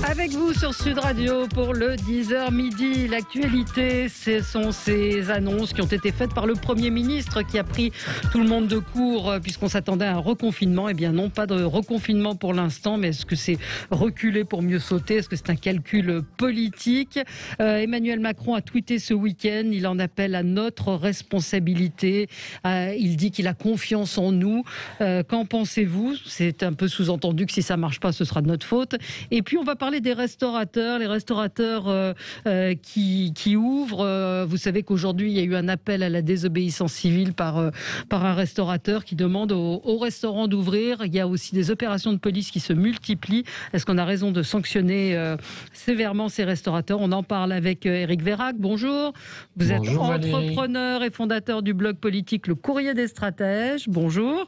Avec vous sur Sud Radio pour le 10h midi. L'actualité, ce sont ces annonces qui ont été faites par le Premier ministre qui a pris tout le monde de court puisqu'on s'attendait à un reconfinement. Eh bien non, pas de reconfinement pour l'instant, mais est-ce que c'est reculer pour mieux sauter? Est-ce que c'est un calcul politique? Emmanuel Macron a tweeté ce week-end, il en appelle à notre responsabilité. Il dit qu'il a confiance en nous. Qu'en pensez-vous? C'est un peu sous-entendu que si ça ne marche pas, ce sera de notre faute. Et puis on va parler des restaurateurs, les restaurateurs qui ouvrent. Vous savez qu'aujourd'hui, il y a eu un appel à la désobéissance civile par un restaurateur qui demande aux restaurants d'ouvrir. Il y a aussi des opérations de police qui se multiplient. Est-ce qu'on a raison de sanctionner sévèrement ces restaurateurs? On en parle avec Éric Vérac. Bonjour. Vous êtes entrepreneur et fondateur du blog politique Le Courrier des Stratèges. Bonjour.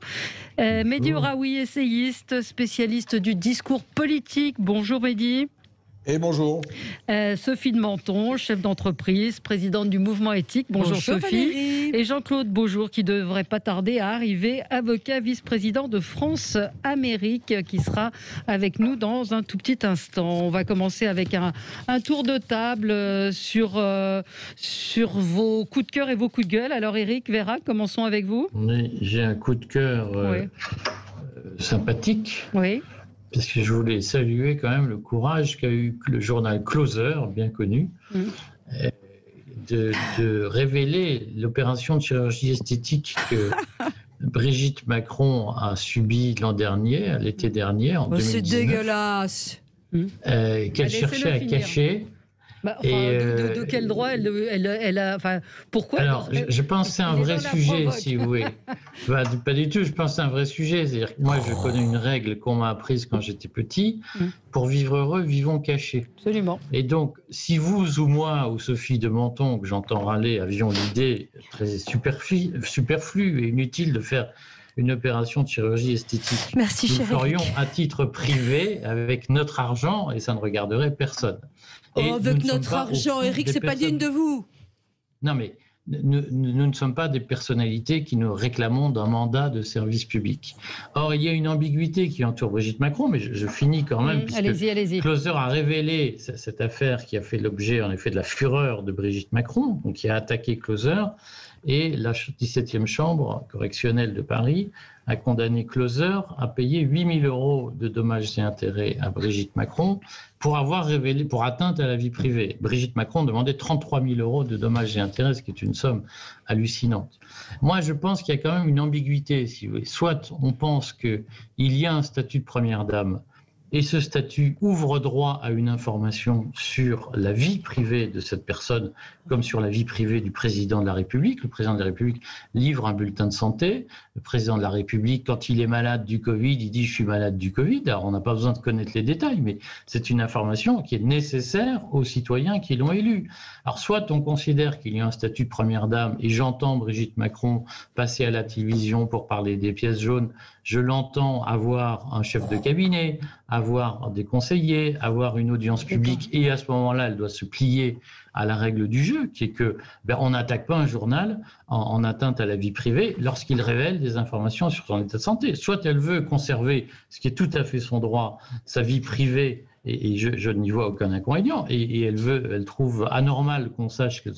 Mehdi Ouraoui, essayiste, spécialiste du discours politique. Bonjour Mehdi. Et bonjour. Sophie de Menton, chef d'entreprise, présidente du Mouvement Éthique. Bonjour Sophie. Valérie. Et Jean-Claude Beaujour qui ne devrait pas tarder à arriver, avocat vice-président de France Amérique, qui sera avec nous dans un tout petit instant. On va commencer avec un tour de table sur vos coups de cœur et vos coups de gueule. Alors Éric Vérac, commençons avec vous. Oui, j'ai un coup de cœur sympathique. Oui. Parce que je voulais saluer quand même le courage qu'a eu le journal Closer, bien connu, de révéler l'opération de chirurgie esthétique que Brigitte Macron a subie l'an dernier, l'été dernier, en 2019. C'est dégueulasse. Qu'elle cherchait à cacher. De quel droit elle a... Enfin, pourquoi? Alors, je pense que c'est un vrai sujet, si vous voulez. Pas du tout, je pense que c'est un vrai sujet. C'est-à-dire que moi, je connais une règle qu'on m'a apprise quand j'étais petit. Pour vivre heureux, vivons cachés. Absolument. Et donc, si vous ou moi, ou Sophie de Menton, que j'entends râler, avions l'idée très superflue et inutile de faire une opération de chirurgie esthétique, merci, nous ferions à titre privé avec notre argent et ça ne regarderait personne. Avec notre argent, Éric, c'est pas digne de vous. Non, mais nous ne sommes pas des personnalités qui nous réclamons d'un mandat de service public. Or, il y a une ambiguïté qui entoure Brigitte Macron, mais je finis quand même, puisque allez-y. Closer a révélé cette affaire qui a fait l'objet, en effet, de la fureur de Brigitte Macron, donc qui a attaqué Closer, et la 17e chambre correctionnelle de Paris a condamné Closer à payer 8 000 € de dommages et intérêts à Brigitte Macron pour avoir révélé, pour atteinte à la vie privée. Brigitte Macron demandait 33 000 € de dommages et intérêts, ce qui est une somme hallucinante. Moi, je pense qu'il y a quand même une ambiguïté, si vous voulez. Soit on pense qu'il y a un statut de première dame, et ce statut ouvre droit à une information sur la vie privée de cette personne, comme sur la vie privée du président de la République. Le président de la République livre un bulletin de santé. Le président de la République, quand il est malade du Covid, il dit « je suis malade du Covid ». Alors, on n'a pas besoin de connaître les détails, mais c'est une information qui est nécessaire aux citoyens qui l'ont élu. Alors, soit on considère qu'il y a un statut de première dame, et j'entends Brigitte Macron passer à la télévision pour parler des pièces jaunes, je l'entends avoir un chef de cabinet, avoir des conseillers, avoir une audience publique, et à ce moment-là, elle doit se plier à la règle du jeu, qui est que on n'attaque pas un journal en atteinte à la vie privée lorsqu'il révèle des informations sur son état de santé. Soit elle veut conserver, ce qui est tout à fait son droit, sa vie privée, et je n'y vois aucun inconvénient, et elle trouve anormal qu'on sache qu'elle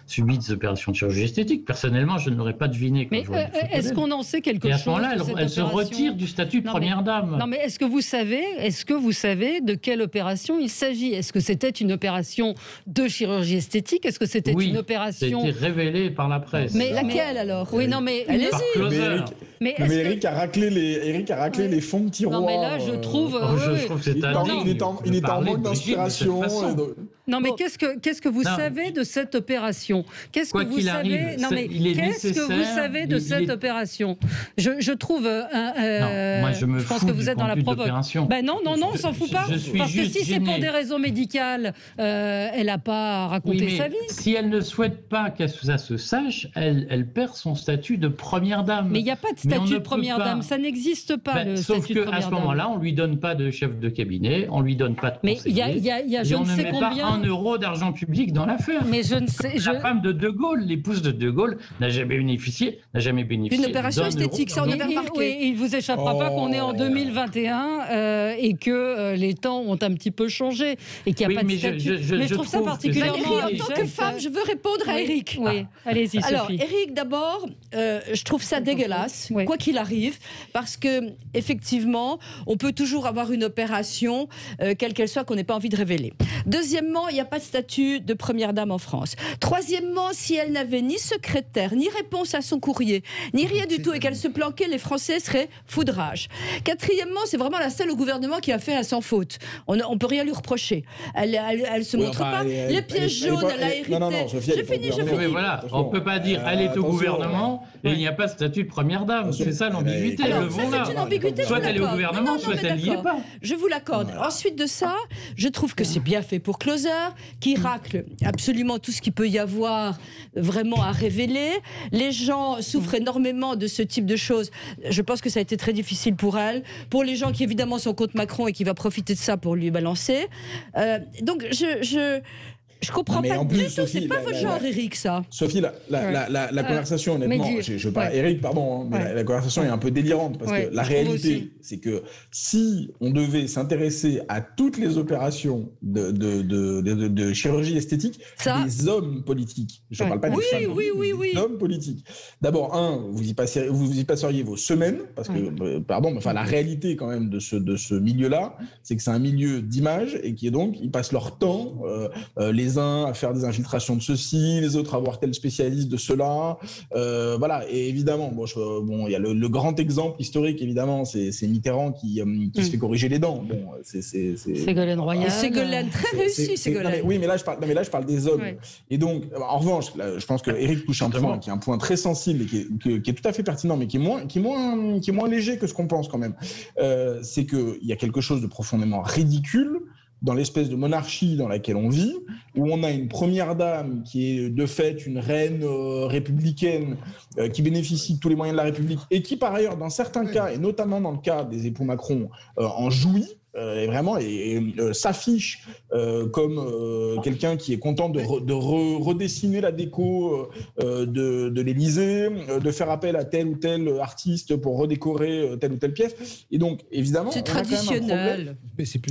subit des opérations de chirurgie esthétique. Personnellement, je ne l'aurais pas deviné. Mais est-ce qu'on en sait quelque chose? Et à ce moment-là, elle se retire du statut de première dame. Non, mais est-ce que vous savez de quelle opération il s'agit? Est-ce que c'était une opération de chirurgie esthétique? Est-ce que c'était une opération... Oui, ça a été révélé par la presse. Mais laquelle alors? Oui, non, mais allez-y. Mais Éric a raclé les fonds de tiroir. Non, mais là, je trouve... je trouve que c'est indigne. Il est en manque d'inspiration. Non, mais qu'est-ce que vous savez de cette opération? Qu'est-ce que vous savez? Non, mais qu'est-ce que vous savez de cette opération? Je trouve. Moi, je pense que vous êtes dans la provoque. Ben non, on s'en fout pas. Parce que si c'est pour des raisons médicales, elle n'a pas raconté sa vie. Si elle ne souhaite pas que ça se sache, elle perd son statut de première dame. Mais il n'y a pas de statut de première dame. Ça n'existe pas. Sauf qu'à ce moment-là, on lui donne pas de chef de cabinet, on lui donne pas de Mais conseiller. je on ne ne sais met combien. pas 1 euro d'argent public dans l'affaire. Mais je ne sais. La femme de De Gaulle, l'épouse de De Gaulle, n'a jamais bénéficié Une opération esthétique, ça on avait remarqué. Oui, il vous échappera pas qu'on est en 2021 et que les temps ont un petit peu changé et qu'il n'y a pas de statut. Mais je trouve ça particulièrement. Valérie, en tant que femme, je veux répondre à Éric. Oui, allez-y, Sophie. Alors, Éric, d'abord, je trouve ça dégueulasse, quoi qu'il arrive, parce que effectivement, on peut toujours avoir une opération, quelle qu'elle soit, qu'on n'ait pas envie de révéler. Deuxièmement, il n'y a pas de statut de première dame en France. Troisièmement, si elle n'avait ni secrétaire, ni réponse à son courrier, ni rien du tout, et qu'elle se planquait, les Français seraient fous de rage. Quatrièmement, c'est vraiment la seule au gouvernement qui a fait sans faute. On ne peut rien lui reprocher. Elle se montre pas. Les pièges jaunes, elle a hérité. Non, Sophie, je finis. Mais voilà, on ne peut pas dire elle est au gouvernement et il n'y a pas de statut de première dame. C'est ça l'ambiguïté. C'est une ambiguïté. Soit elle est au gouvernement, soit elle n'y est pas. Je vous l'accorde. Ensuite de ça, je trouve que c'est bien fait pour Closer, qui racle absolument tout ce qu'il peut y avoir vraiment à révéler. Les gens souffrent énormément de ce type de choses. Je pense que ça a été très difficile pour elle. Pour les gens qui évidemment sont contre Macron et qui va profiter de ça pour lui balancer. Donc je comprends pas du tout, c'est pas votre genre, Éric, ça. Sophie, la conversation, honnêtement, je veux pas, Éric, pardon, hein, mais la conversation est un peu délirante, parce que la réalité, c'est que si on devait s'intéresser à toutes les opérations de chirurgie esthétique, des hommes politiques, je ne parle pas des femmes, des hommes politiques. D'abord, vous y passeriez vos semaines, parce que, la réalité quand même de ce milieu-là, c'est que c'est un milieu d'image, et qui est donc, ils passent leur temps, les uns à faire des infiltrations de ceci, les autres à voir tel spécialiste de cela. Voilà, et évidemment, il y a le grand exemple historique, évidemment, c'est Mitterrand qui se fait corriger les dents. Bon, c'est Ségolène Royal. Ségolène, très réussi, Ségolène. Oui, mais là, je parle des hommes. Ouais. Et donc, en revanche, là, je pense que Éric touche un point qui est un point très sensible et qui est tout à fait pertinent, mais qui est moins léger que ce qu'on pense quand même. C'est qu'il y a quelque chose de profondément ridicule dans l'espèce de monarchie dans laquelle on vit, où on a une première dame qui est de fait une reine républicaine qui bénéficie de tous les moyens de la République et qui par ailleurs dans certains cas, et notamment dans le cas des époux Macron, en jouit, et vraiment s'affiche comme quelqu'un qui est content de redessiner la déco de l'Élysée, de faire appel à tel ou tel artiste pour redécorer telle ou telle pièce. Et donc, évidemment, c'est traditionnel.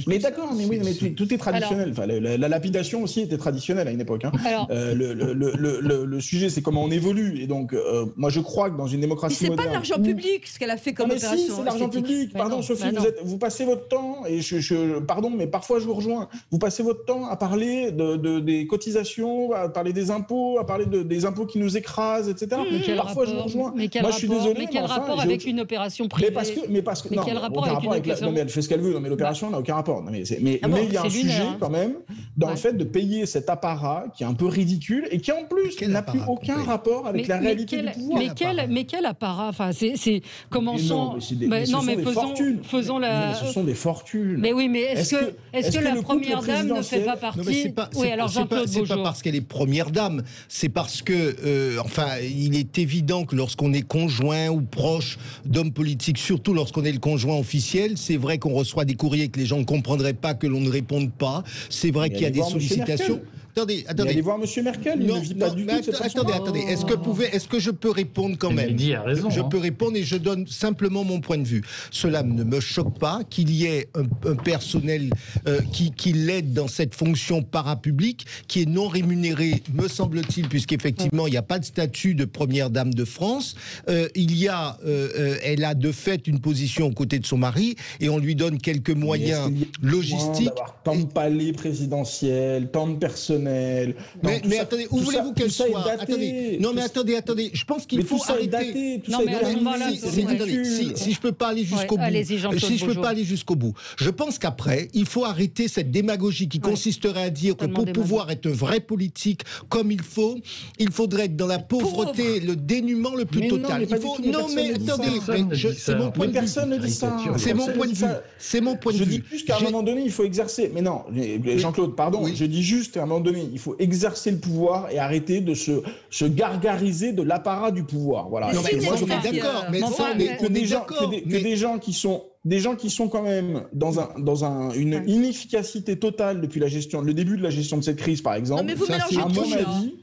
Mais d'accord, mais tout est traditionnel. Enfin, la lapidation aussi était traditionnelle à une époque. Hein. Le sujet, c'est comment on évolue. Et donc, moi, je crois que dans une démocratie moderne... Mais c'est pas l'argent public, ce qu'elle a fait comme opération. Si, c'est l'argent public. Pardon, Sophie, vous passez votre temps... pardon, mais parfois je vous rejoins. Vous passez votre temps à parler des cotisations, à parler des impôts, à parler des impôts qui nous écrasent, etc. Parfois je vous rejoins. Moi je suis désolé. Mais quel rapport avec une opération privée ? Mais quel rapport avec une opération ? Non, mais elle fait ce qu'elle veut. Non, mais l'opération n'a aucun rapport. Mais il y a un sujet quand même dans le fait de payer cet apparat qui est un peu ridicule et qui en plus n'a plus aucun rapport avec la réalité du pouvoir. Mais quel apparat ? Enfin, c'est commençons. Non, mais faisons la. Ce sont des fortunes. Mais oui, mais est-ce que la première dame ne fait pas partie ? Oui, alors Jean-Claude Beaujeau. C'est pas parce qu'elle est première dame, c'est parce que, il est évident que lorsqu'on est conjoint ou proche d'hommes politiques, surtout lorsqu'on est le conjoint officiel, c'est vrai qu'on reçoit des courriers que les gens ne comprendraient pas, que l'on ne réponde pas. C'est vrai qu'il y a des sollicitations. Attendez. Allez voir M. Merkel, il ne vit pas du tout cette façon. Attendez. Est-ce que je peux répondre quand même ? Il a raison. Je peux répondre et je donne simplement mon point de vue. Cela ne me choque pas qu'il y ait un personnel qui l'aide dans cette fonction parapublique, qui est non rémunéré, me semble-t-il, puisqu'effectivement, il n'y a pas de statut de première dame de France. Elle a de fait une position aux côtés de son mari et on lui donne quelques moyens logistiques. Tant de palais présidentiels, tant de personnel. Mais attendez, où voulez-vous qu'elle soit ? Attendez. Je pense qu'il faut arrêter. Si je peux pas aller jusqu'au bout. Si je peux pas aller jusqu'au bout. Je pense qu'après, il faut arrêter cette démagogie qui consisterait à dire que pour pouvoir être un vrai politique comme il faudrait être dans la pauvreté, le dénuement le plus total. C'est mon point de vue. Personne ne dit ça. C'est mon point de vue. C'est mon point de vue. Je dis juste qu'à un moment donné, il faut exercer. Mais non, Jean-Claude, pardon. Je dis juste qu'à un moment donné, il faut exercer le pouvoir et arrêter de se gargariser de l'apparat du pouvoir. Voilà. Non, mais moi, on est d'accord. Mais que des gens qui sont des gens qui sont quand même dans une inefficacité totale depuis le début de la gestion de cette crise, par exemple. Non, mais vous mélangez à mon avis.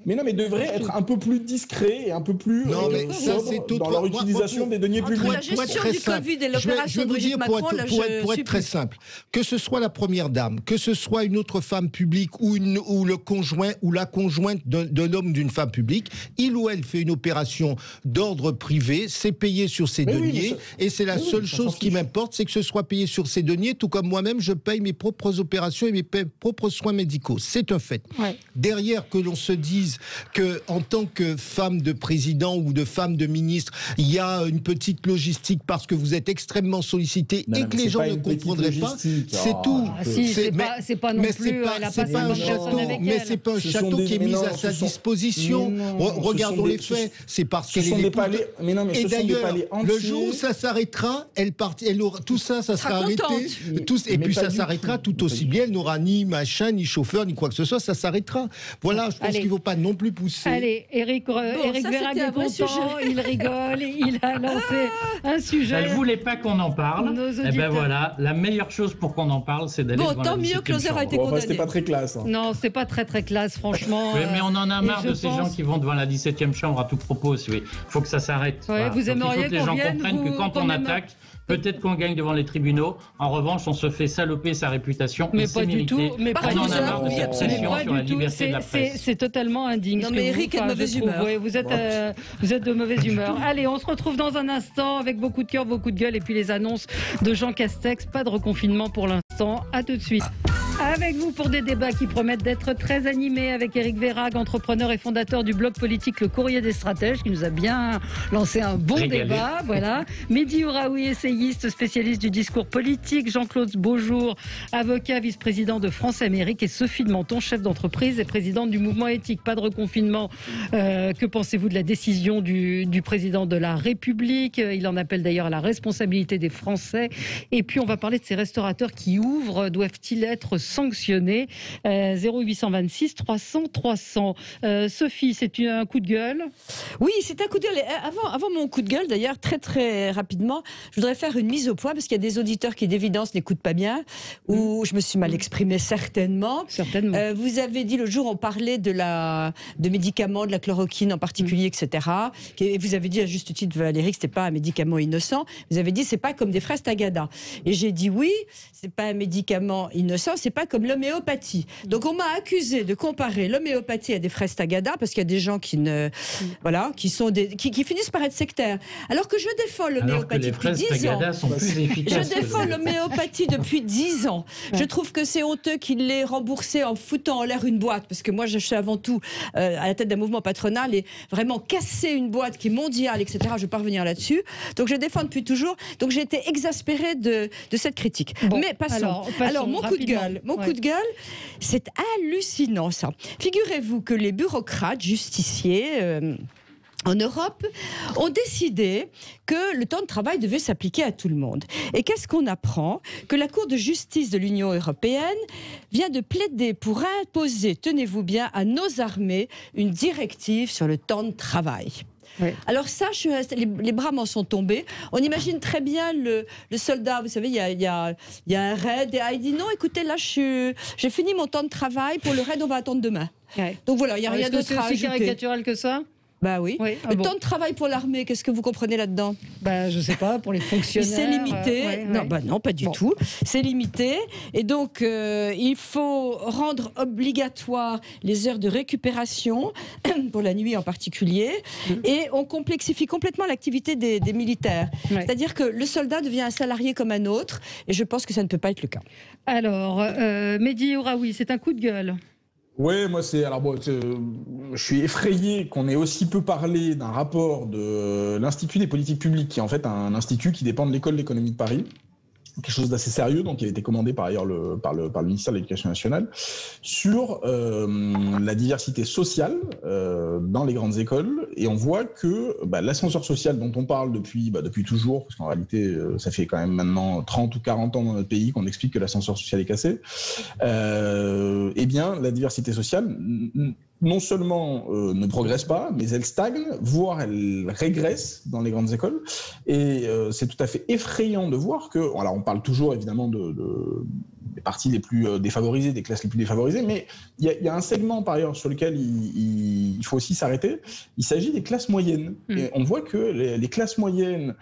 Mais non, mais devraient être un peu plus discrets et un peu plus sobres dans leur utilisation des deniers publics. Entre la gestion du Covid et l'opération de Brigitte Macron, pour être très simple, que ce soit la première dame, que ce soit une autre femme publique ou le conjoint ou la conjointe d'un homme d'une femme publique, il ou elle fait une opération d'ordre privé, c'est payé sur ses deniers, et c'est la seule chose qui m'importe, c'est que ce soit payé sur ses deniers, tout comme moi-même, je paye mes propres opérations et mes propres soins médicaux. C'est un fait. Ouais. Derrière, que l'on se dise qu'en tant que femme de président ou de femme de ministre, il y a une petite logistique parce que vous êtes extrêmement sollicité et que les gens ne comprendraient pas, c'est tout. C'est pas non plus, elle a pas un château, mais c'est pas un château qui est mis à sa disposition. Regardons les faits, c'est parce qu'elle est l'épouse. Et d'ailleurs, le jour où ça s'arrêtera, tout ça sera arrêté. Et puis ça s'arrêtera tout aussi bien. Elle n'aura ni machin, ni chauffeur, ni quoi que ce soit, ça s'arrêtera. Voilà, je pense qu'il ne faut pas non plus pousser. Allez, Éric Vérague est content, il rigole, il a lancé un sujet. Elle ne voulait pas qu'on en parle. Et ben voilà, la meilleure chose pour qu'on en parle, c'est d'aller devant la 17e chambre. Tant mieux que Closer a été condamné. C'était pas très classe. Hein. Non, c'est pas très classe, franchement. Oui, mais on en a marre de ces gens qui vont devant la 17e chambre à tout propos. Il faut que ça s'arrête. Ouais, voilà. Vous aimeriez que les gens comprennent que quand on attaque, peut-être qu'on gagne devant les tribunaux. En revanche, on se fait saloper sa réputation. Mais pas du tout. Mais pas on en a marre de cette pression sur la liberté de la presse. C'est totalement indigne. Non, mais Eric est de mauvaise humeur. Oui, vous êtes de mauvaise humeur. Allez, on se retrouve dans un instant avec vos coups de cœur, vos coups de gueule et puis les annonces de Jean Castex. Pas de reconfinement pour l'instant. À tout de suite. Avec vous pour des débats qui promettent d'être très animés avec Éric Vérague, entrepreneur et fondateur du blog politique Le Courrier des Stratèges, qui nous a bien lancé un bon débat. Voilà. Mehdi Ouraoui, essayiste, spécialiste du discours politique. Jean-Claude Beaujour, avocat, vice-président de France-Amérique. Et Sophie de Menton, chef d'entreprise et présidente du mouvement éthique. Pas de reconfinement. Que pensez-vous de la décision du président de la République? Il en appelle d'ailleurs à la responsabilité des Français. Et puis on va parler de ces restaurateurs qui ouvrent. Doivent-ils être sanctionnés? 0826 300 300. Sophie, c'est un coup de gueule? Oui, c'est un coup de gueule. Avant mon coup de gueule, d'ailleurs, très très rapidement, je voudrais faire une mise au point parce qu'il y a des auditeurs qui d'évidence n'écoutent pas bien ou je me suis mal exprimée certainement. Vous avez dit le jour on parlait de médicaments, de la chloroquine en particulier, etc. Et vous avez dit à juste titre, Valérie, que c'était pas un médicament innocent. Vous avez dit c'est pas comme des fraises Tagada. Et j'ai dit oui, c'est pas un médicament innocent, c'est pas comme l'homéopathie. Donc on m'a accusé de comparer l'homéopathie à des fraises Tagada parce qu'il y a des gens qui qui finissent par être sectaires. Alors que je défends l'homéopathie depuis 10 ans. Je défends l'homéopathie depuis 10 ans. Je trouve que c'est honteux qu'il l'ait remboursé en foutant en l'air une boîte parce que moi je suis avant tout à la tête d'un mouvement patronal et vraiment casser une boîte qui est mondiale, etc. Je ne vais pas revenir là-dessus. Donc je défends depuis toujours. Donc j'ai été exaspérée de cette critique. Bon, mais passons. Alors mon coup de gueule. Mon coup de gueule, c'est hallucinant ça. Figurez-vous que les bureaucrates, justiciers en Europe ont décidé que le temps de travail devait s'appliquer à tout le monde. Et qu'est-ce qu'on apprend? Que la Cour de justice de l'Union européenne vient de plaider pour imposer, tenez-vous bien, à nos armées une directive sur le temps de travail. Oui. Alors ça, les bras m'en sont tombés. On imagine très bien le soldat, vous savez, il y a un raid et il dit non, écoutez, là, j'ai fini mon temps de travail, pour le raid, on va attendre demain. Ouais. Donc voilà, il n'y a rien d'autre à ajouter. C'est aussi caricatural que ça? Bah oui. Le temps de travail pour l'armée, qu'est-ce que vous comprenez là-dedans? Bah je sais pas, pour les fonctionnaires. C'est limité. Non, pas du tout. C'est limité. Et donc il faut rendre obligatoire les heures de récupération pour la nuit en particulier. Et on complexifie complètement l'activité des militaires. C'est-à-dire que le soldat devient un salarié comme un autre. Et je pense que ça ne peut pas être le cas. Alors, Mehdi Ouraoui, c'est un coup de gueule. Oui, moi je suis effrayé qu'on ait aussi peu parlé d'un rapport de l'Institut des politiques publiques, qui est en fait un institut qui dépend de l'École d'économie de Paris, quelque chose d'assez sérieux, donc il a été commandé par ailleurs par le ministère de l'Éducation nationale, sur la diversité sociale dans les grandes écoles. Et on voit que l'ascenseur social dont on parle depuis toujours, parce qu'en réalité ça fait quand même maintenant 30 ou 40 ans dans notre pays qu'on explique que l'ascenseur social est cassé, eh bien la diversité sociale non seulement ne progressent pas, mais elles stagnent, voire elles régressent dans les grandes écoles. Et c'est tout à fait effrayant de voir que, alors on parle toujours évidemment des parties les plus défavorisées, des classes les plus défavorisées, mais il y a un segment par ailleurs sur lequel il faut aussi s'arrêter. Il s'agit des classes moyennes. Et on voit que les classes moyennes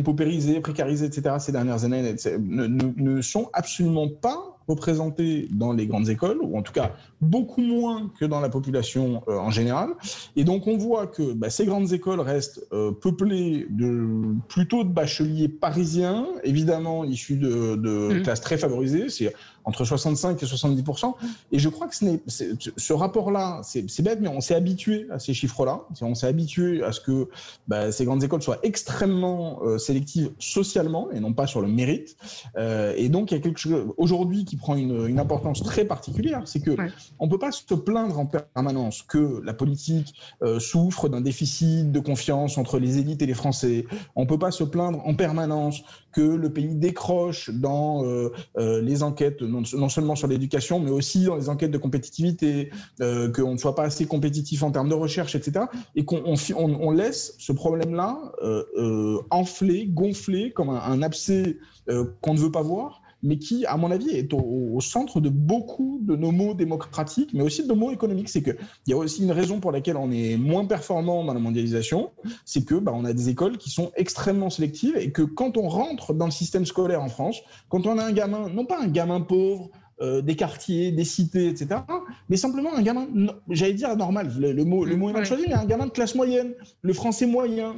paupérisées, précarisées, etc., ces dernières années, ne sont absolument pas représentées dans les grandes écoles, ou en tout cas beaucoup moins que dans la population en général. Et donc on voit que ces grandes écoles restent peuplées plutôt de bacheliers parisiens, évidemment issus de classes très favorisées, c'est entre 65 et 70%. Et je crois que ce rapport-là, c'est bête, mais on s'est habitué à ces chiffres-là. On s'est habitué à ce que ces grandes écoles soient extrêmement sélectives socialement et non pas sur le mérite. Et donc, il y a quelque chose aujourd'hui qui prend une importance très particulière, c'est que on peut pas se plaindre en permanence que la politique souffre d'un déficit de confiance entre les élites et les Français. On peut pas se plaindre en permanence que le pays décroche dans les enquêtes, non seulement sur l'éducation, mais aussi dans les enquêtes de compétitivité, qu'on ne soit pas assez compétitif en termes de recherche, etc. Et qu'on laisse ce problème-là enfler, gonfler comme un abcès qu'on ne veut pas voir, mais qui, à mon avis, est au centre de beaucoup de nos maux démocratiques, mais aussi de nos maux économiques. C'est qu'il y a aussi une raison pour laquelle on est moins performant dans la mondialisation, c'est que on a des écoles qui sont extrêmement sélectives et que quand on rentre dans le système scolaire en France, quand on a un gamin, non pas un gamin pauvre, des quartiers, des cités, etc., mais simplement un gamin, j'allais dire normal, le mot est mal choisi, mais un gamin de classe moyenne, le français moyen,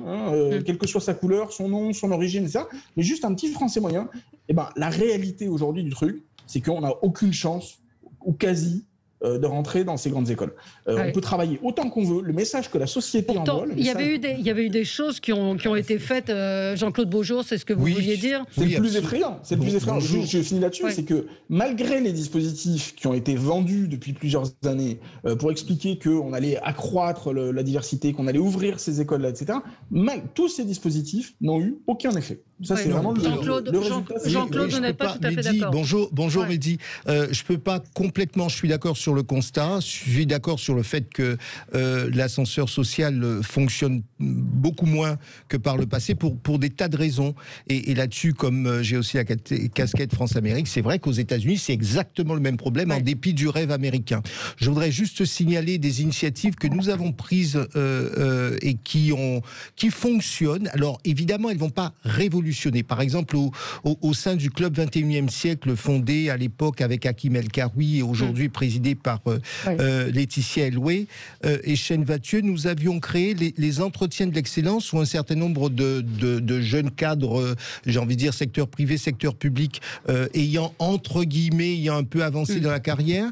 quelle que soit sa couleur, son nom, son origine, etc., mais juste un petit français moyen. Et la réalité aujourd'hui du truc, c'est qu'on n'a aucune chance, ou quasi, de rentrer dans ces grandes écoles. On peut travailler autant qu'on veut. Le message que la société envoie... Il y avait eu des choses qui ont été faites. Jean-Claude Beaujour, c'est ce que vous vouliez dire? C'est le plus effrayant. Je finis là-dessus. C'est que malgré les dispositifs qui ont été vendus depuis plusieurs années pour expliquer qu'on allait accroître la diversité, qu'on allait ouvrir ces écoles-là, etc., tous ces dispositifs n'ont eu aucun effet. Ça, c'est vraiment le résultat. Jean-Claude, vous n'êtes pas tout à fait d'accord. Bonjour Mehdi. Je peux pas complètement... Je suis d'accord sur le constat. Je suis d'accord sur le fait que l'ascenseur social fonctionne beaucoup moins que par le passé pour des tas de raisons. Et là-dessus, comme j'ai aussi la casquette France-Amérique, c'est vrai qu'aux États-Unis, c'est exactement le même problème en dépit du rêve américain. Je voudrais juste signaler des initiatives que nous avons prises et qui fonctionnent. Alors évidemment, elles vont pas révolutionner. Par exemple, au sein du Club 21e siècle, fondé à l'époque avec Hakim El Karoui et aujourd'hui présidé par Laetitia Eloué et Chêne Vathieu, nous avions créé les entretiens de l'excellence où un certain nombre de jeunes cadres, j'ai envie de dire secteur privé, secteur public, ayant un peu avancé dans la carrière,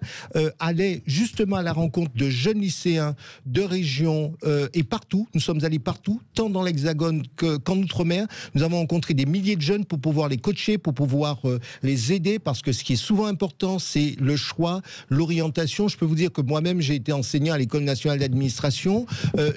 allaient justement à la rencontre de jeunes lycéens de régions et partout. Nous sommes allés partout, tant dans l'Hexagone qu'en Outre-mer. Nous avons rencontré des milliers de jeunes pour pouvoir les coacher, pour pouvoir les aider, parce que ce qui est souvent important, c'est le choix, l'orientation. Je peux vous dire que moi-même, j'ai été enseignant à l'École nationale d'administration.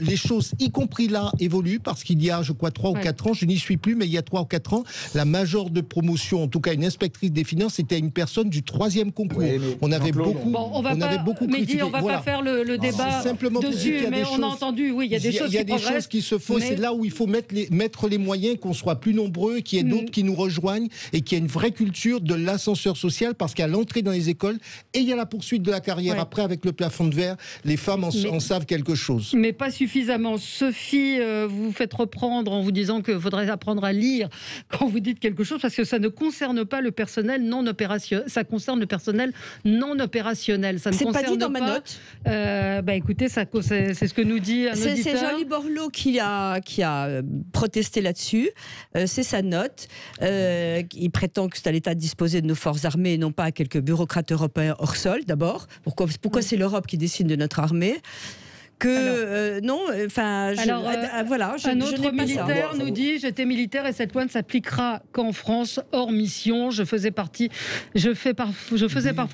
Les choses, y compris là, évoluent, parce qu'il y a, je crois, 3 ou 4 ans, je n'y suis plus, mais il y a 3 ou 4 ans, la majeure de promotion, en tout cas une inspectrice des finances, était une personne du 3e concours. On avait beaucoup... on va pas faire le débat dessus, mais on a entendu, il y a des choses qui progressent. Il y a des choses qui se font, c'est là où il faut mettre les moyens, qu'on soit plus nombreux, qu'il y ait d'autres qui nous rejoignent, et qu'il y ait une vraie culture de l'ascenseur social, parce qu'à l'entrée dans les écoles, et il y a la poursuite de la carrière après, avec le plafond de verre, les femmes en savent quelque chose. Mais pas suffisamment. Sophie, vous vous faites reprendre en vous disant qu'il faudrait apprendre à lire quand vous dites quelque chose, parce que ça ne concerne pas le personnel non opérationnel, ça concerne le personnel non opérationnel. Ça ne concerne pas dit dans ma note. Écoutez, c'est ce que nous dit un auditeur. C'est Jean-Louis Borloo qui a protesté là-dessus. C'est sa note. Il prétend que c'est à l'État de disposer de nos forces armées et non pas à quelques bureaucrates européens hors sol, d'abord. Pourquoi c'est l'Europe qui décide de notre armée? que non, enfin, voilà, un autre militaire nous dit: j'étais militaire et cette loi ne s'appliquera qu'en France, hors mission. Je faisais parfois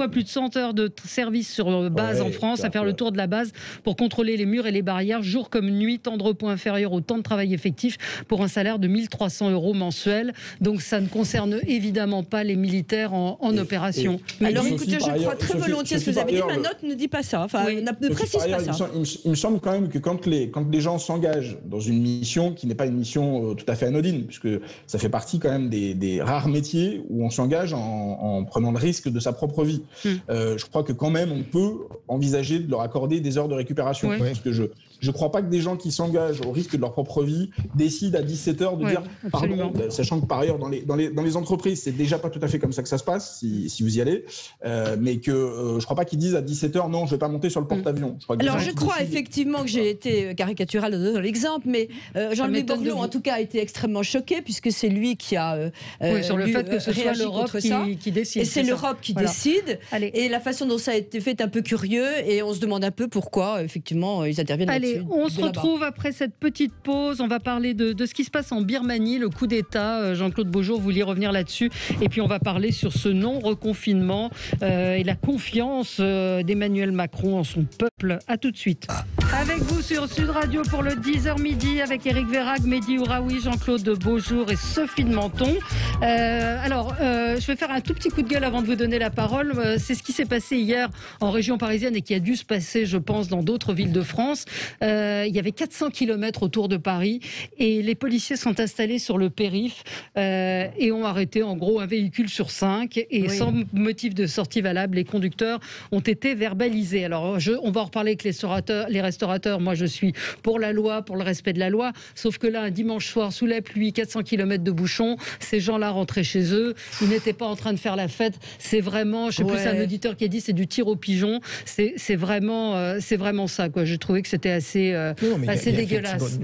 plus de 100 heures de service sur base en France, à faire le tour de la base pour contrôler les murs et les barrières, jour comme nuit, temps de repos inférieur au temps de travail effectif, pour un salaire de 1 300 € mensuels. Donc ça ne concerne évidemment pas les militaires en opération. Alors écoutez, je crois très volontiers ce que vous avez dit, ma note ne dit pas ça, enfin, ne précise pas ça. Il me semble quand même que quand les gens s'engagent dans une mission qui n'est pas une mission tout à fait anodine, puisque ça fait partie quand même des rares métiers où on s'engage en prenant le risque de sa propre vie. Je crois que quand même on peut envisager de leur accorder des heures de récupération. Parce que je ne crois pas que des gens qui s'engagent au risque de leur propre vie décident à 17h de dire pardon, sachant que par ailleurs dans les entreprises c'est déjà pas tout à fait comme ça que ça se passe si vous y allez, mais que je ne crois pas qu'ils disent à 17h non, je ne vais pas monter sur le porte-avions. Alors je crois effectivement que j'ai été caricatural dans l'exemple, mais Jean-Louis Borloo en tout cas a été extrêmement choqué, puisque c'est lui qui a sur le fait que ce soit l'Europe qui décide. Et c'est l'Europe qui décide. Et la façon dont ça a été fait est un peu curieux, et on se demande un peu pourquoi effectivement ils interviennent là-dessus. Allez, on se retrouve après cette petite pause. On va parler de ce qui se passe en Birmanie, le coup d'État. Jean-Claude Beaujour voulait revenir là-dessus. Et puis on va parler sur ce non-reconfinement et la confiance d'Emmanuel Macron en son peuple. À tout de suite. Avec vous sur Sud Radio pour le 10h midi, avec Éric Vérag, Mehdi Ouraoui, Jean-Claude Beaujour et Sophie de Menton. Je vais faire un tout petit coup de gueule avant de vous donner la parole. C'est ce qui s'est passé hier en région parisienne et qui a dû se passer, je pense, dans d'autres villes de France. Il y avait 400 km autour de Paris et les policiers sont installés sur le périph' et ont arrêté en gros un véhicule sur 5 et sans motif de sortie valable, les conducteurs ont été verbalisés. Alors on va en reparler avec les restaurateurs. Moi je suis pour la loi, pour le respect de la loi, sauf que là un dimanche soir sous la pluie, 400 km de bouchons, ces gens-là rentraient chez eux, ils n'étaient pas en train de faire la fête. C'est vraiment, je sais plus, c'est un auditeur qui a dit c'est du tir au pigeon. C'est vraiment ça quoi. Je trouvais que c'était assez dégueulasse.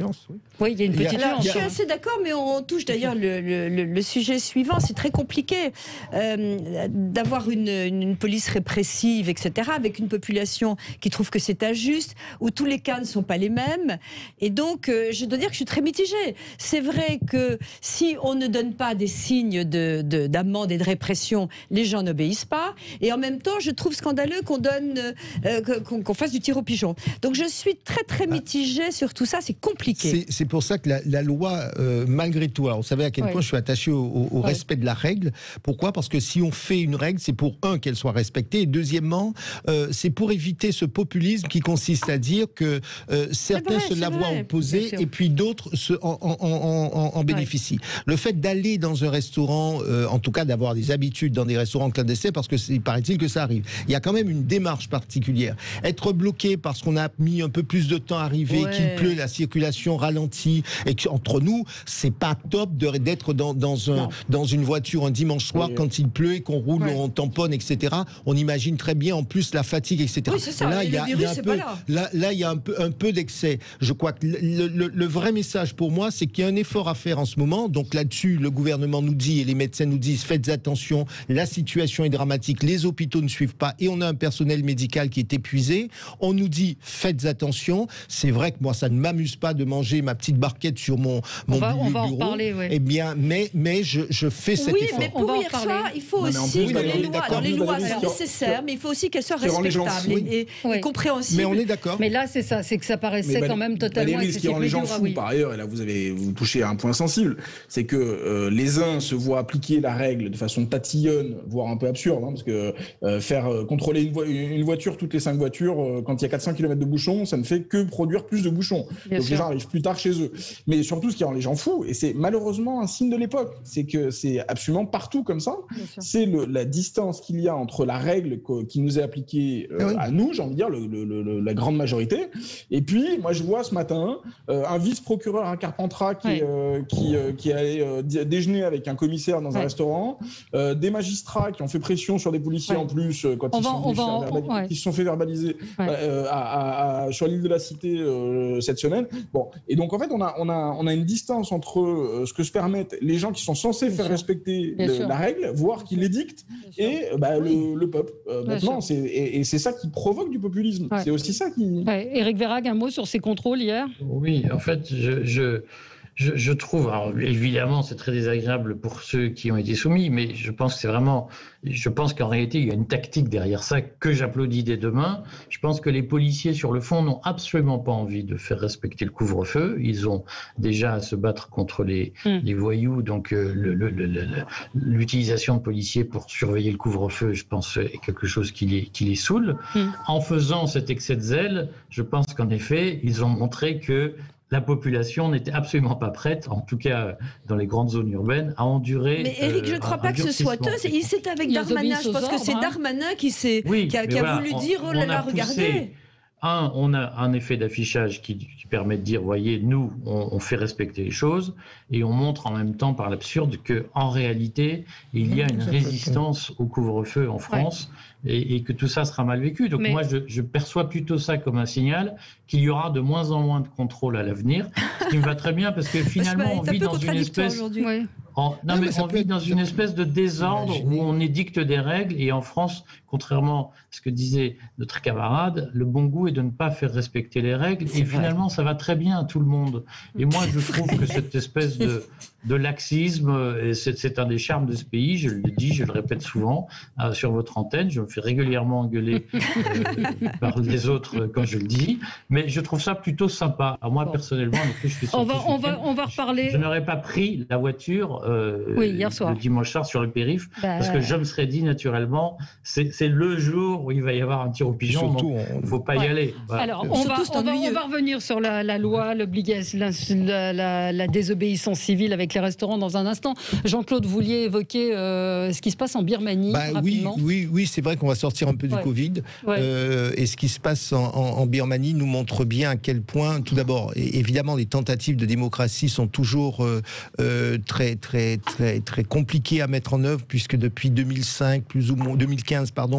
Oui, il y a une petite nuance. Je suis assez d'accord, mais on touche d'ailleurs le sujet suivant. C'est très compliqué d'avoir une police répressive, etc., avec une population qui trouve que c'est injuste, où tous les cas ne sont pas les mêmes. Et donc, je dois dire que je suis très mitigée. C'est vrai que si on ne donne pas des signes d'amende et de répression, les gens n'obéissent pas. Et en même temps, je trouve scandaleux qu'on fasse du tir au pigeon. Donc, je suis très, très mitigée sur tout ça. C'est compliqué. C'est pour ça que la loi, malgré tout, alors vous savez à quel point je suis attaché au respect de la règle. Pourquoi ? Parce que si on fait une règle, c'est pour, qu'elle soit respectée, et deuxièmement, c'est pour éviter ce populisme qui consiste à dire que certains se la voient opposée et puis d'autres en bénéficient. Le fait d'aller dans un restaurant, en tout cas d'avoir des habitudes dans des restaurants clandestins, parce que paraît-il que ça arrive, il y a quand même une démarche particulière. Être bloqué parce qu'on a mis un peu plus de temps à arriver, qu'il pleut, la circulation ralentit, et qu'entre nous, c'est pas top d'être dans une voiture un dimanche soir quand il pleut et qu'on roule, on tamponne, etc. On imagine très bien en plus la fatigue, etc. Oui, c'est ça. Là, il y a un peu d'excès. Je crois que le vrai message pour moi, c'est qu'il y a un effort à faire en ce moment. Donc là-dessus, le gouvernement nous dit et les médecins nous disent faites attention, la situation est dramatique, les hôpitaux ne suivent pas et on a un personnel médical qui est épuisé. On nous dit faites attention. C'est vrai que moi, ça ne m'amuse pas de manger ma petite barquette sur mon bureau. On va en reparler, Eh bien, mais je fais cet effort. Oui, mais pour hier soir, il faut aussi que les lois soient nécessaires, mais il faut aussi qu'elles soient respectables et compréhensibles. Mais on est d'accord. Mais là, c'est ça, c'est que ça paraissait quand même totalement excessif. Ce qui rend les gens fous, par ailleurs, et là vous touchez à un point sensible, c'est que les uns se voient appliquer la règle de façon tatillonne, voire un peu absurde, parce que faire contrôler une voiture toutes les 5 voitures, quand il y a 400 km de bouchons, ça ne fait que produire plus de bouchons. Donc les gens arrivent plus tard chez eux. Mais surtout, ce qui rend les gens fous, et c'est malheureusement un signe de l'époque, c'est que c'est absolument partout comme ça, c'est la distance qu'il y a entre la règle qui nous est appliquée à nous, j'ai envie de dire, la grande majorité, et puis moi je vois ce matin un vice-procureur à Carpentras qui allait déjeuner avec un commissaire dans un restaurant, des magistrats qui ont fait pression sur des policiers en plus quand ils se sont fait verbaliser sur l'île de la Cité cette semaine. Bon, et donc en fait on a une distance entre ce que se permettent les gens qui sont censés faire respecter la règle, voire qui l'édictent, et le peuple. Maintenant, c'est ça qui provoque du populisme. C'est aussi ça qui Ouais. Éric Verhaeghe, un mot sur ces contrôles hier ? Oui, en fait, je trouve, alors évidemment, c'est très désagréable pour ceux qui ont été soumis, mais je pense qu'en réalité, il y a une tactique derrière ça que j'applaudis dès demain. Je pense que les policiers, sur le fond, n'ont absolument pas envie de faire respecter le couvre-feu. Ils ont déjà à se battre contre les voyous, donc l'utilisation de policiers pour surveiller le couvre-feu, je pense, est quelque chose qui les saoule. En faisant cet excès de zèle, je pense qu'en effet, ils ont montré que la population n'était absolument pas prête, en tout cas dans les grandes zones urbaines, à endurer. Mais Éric, je ne crois pas que ce soit eux. C'est avec Darmanin. Je pense que c'est Darmanin qui a voulu dire oh là là, regardez. On a un effet d'affichage qui permet de dire, voyez, nous, on fait respecter les choses, et on montre en même temps par l'absurde qu'en réalité, il y a une résistance au couvre-feu en France, et que tout ça sera mal vécu. Donc moi, je perçois plutôt ça comme un signal qu'il y aura de moins en moins de contrôle à l'avenir, ce qui me va très bien, parce que finalement, on vit dans une espèce... on vit dans une espèce de désordre où on édicte des règles, et en France, contrairement à ce que disait notre camarade, le bon goût est de ne pas faire respecter les règles, et finalement ça va très bien à tout le monde. Et moi je trouve que cette espèce de laxisme, c'est un des charmes de ce pays, je le dis, je le répète souvent sur votre antenne, je me fais régulièrement engueuler par les autres quand je le dis, mais je trouve ça plutôt sympa. Alors moi personnellement, je suis on va reparler. Je n'aurais pas pris la voiture hier soir. le dimanche soir sur le périph', parce que je me serais dit naturellement, c'est le jour où il va y avoir un tir au pigeon, surtout, donc il ne faut pas y aller. Voilà. Alors, on va revenir sur la loi, la désobéissance civile avec les restaurants dans un instant. Jean-Claude, vous vouliez évoquer ce qui se passe en Birmanie rapidement. Oui, c'est vrai qu'on va sortir un peu du Covid. Et ce qui se passe en Birmanie nous montre bien à quel point, tout d'abord, évidemment, les tentatives de démocratie sont toujours très, très, très, très compliquées à mettre en œuvre, puisque depuis 2015,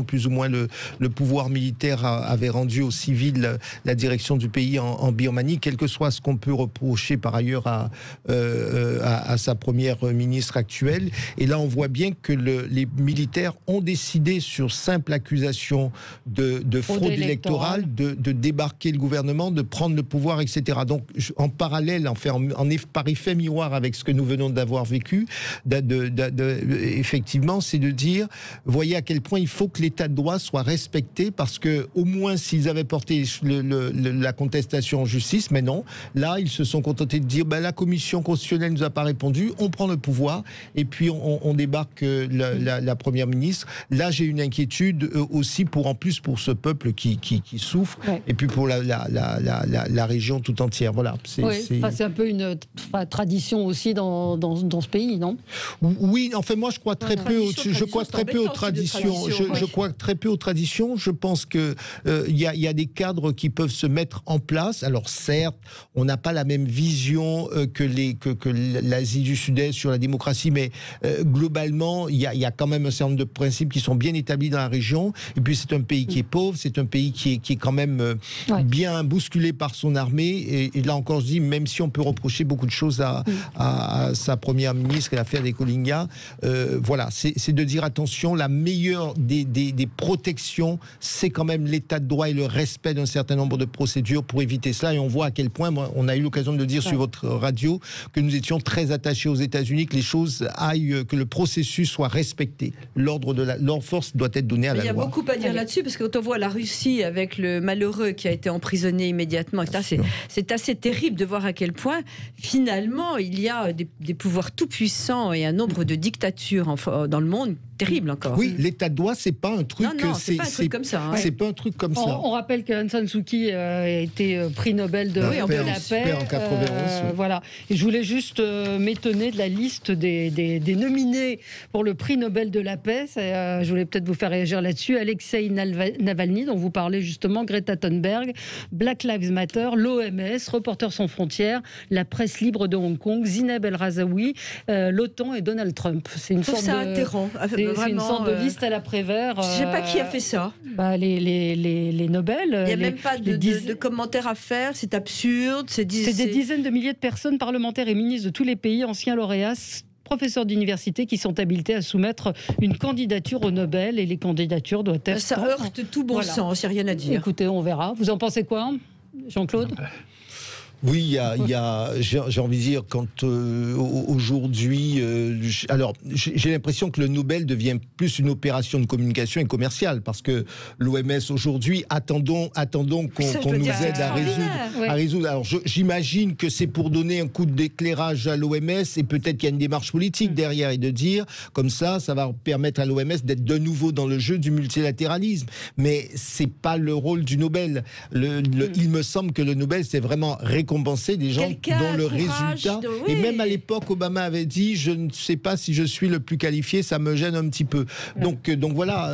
plus ou moins, le pouvoir militaire avait rendu aux civils la direction du pays en Birmanie, quel que soit ce qu'on peut reprocher par ailleurs à sa première ministre actuelle. Et là, on voit bien que les militaires ont décidé, sur simple accusation de fraude électorale, de débarquer le gouvernement, de prendre le pouvoir, etc. Donc, en parallèle, par effet miroir avec ce que nous venons d'avoir vécu, effectivement, c'est de dire, voyez à quel point il faut que l'état de droit soit respecté, parce que au moins s'ils avaient porté la contestation en justice, mais non, là ils se sont contentés de dire la commission constitutionnelle nous a pas répondu, on prend le pouvoir et puis on débarque la première ministre. Là j'ai une inquiétude aussi en plus pour ce peuple qui souffre, et puis pour la région tout entière. Voilà. C'est un peu une tradition aussi dans ce pays, non? Oui, enfin moi je crois très peu aux traditions. Je crois très peu aux traditions. Je pense que il y a des cadres qui peuvent se mettre en place. Alors certes, on n'a pas la même vision que l'Asie du Sud-Est sur la démocratie, mais globalement, il y a quand même un certain nombre de principes qui sont bien établis dans la région. Et puis c'est un pays qui est pauvre, c'est un pays qui est quand même bien bousculé par son armée. Et là encore, je dis, même si on peut reprocher beaucoup de choses à sa première ministre et l'affaire des Rohingyas, voilà, c'est de dire attention, la meilleure des protections, c'est quand même l'état de droit et le respect d'un certain nombre de procédures pour éviter cela. Et on voit à quel point, on a eu l'occasion de le dire sur votre radio, que nous étions très attachés aux États-Unis, que les choses aillent, que le processus soit respecté. L'ordre force doit être donné à la loi. Il y a beaucoup à dire là-dessus, parce que quand on voit la Russie avec le malheureux qui a été emprisonné immédiatement, c'est assez terrible de voir à quel point, finalement, il y a des pouvoirs tout-puissants et un nombre de dictatures dans le monde terrible encore. Oui, l'état de droit, c'est pas un truc. C'est pas un truc comme ça. C'est pas un truc comme ça. On rappelle que Aung San Suu Kyi a été prix Nobel de la paix. En 91. Voilà. Et je voulais juste m'étonner de la liste des nominés pour le prix Nobel de la paix. Je voulais peut-être vous faire réagir là-dessus. Alexei Navalny, dont vous parlez justement, Greta Thunberg, Black Lives Matter, l'OMS, Reporters sans frontières, la presse libre de Hong Kong, Zineb El Razaoui, l'OTAN et Donald Trump. C'est une sorte c'est une sorte de liste à la Prévert. Je ne sais pas qui a fait ça. Les Nobel. Il n'y a même pas de commentaires à faire, c'est absurde. C'est des dizaines de milliers de personnes, parlementaires et ministres de tous les pays, anciens lauréats, professeurs d'université qui sont habilités à soumettre une candidature au Nobel et les candidatures doivent être... Ça heurte tout bon sens, il n'y a rien à dire. Écoutez, on verra. Vous en pensez quoi, Jean-Claude ? Oui, j'ai envie de dire, quand aujourd'hui... alors, j'ai l'impression que le Nobel devient plus une opération de communication et commerciale, parce que l'OMS aujourd'hui, attendons qu'on nous aide à résoudre. Alors, j'imagine que c'est pour donner un coup d'éclairage à l'OMS, et peut-être qu'il y a une démarche politique derrière, et de dire, comme ça va permettre à l'OMS d'être de nouveau dans le jeu du multilatéralisme. Mais c'est pas le rôle du Nobel. Il me semble que le Nobel, c'est vraiment récompenser des gens dont le résultat... Et même à l'époque, Obama avait dit, je ne sais pas si je suis le plus qualifié, ça me gêne un petit peu. Donc voilà...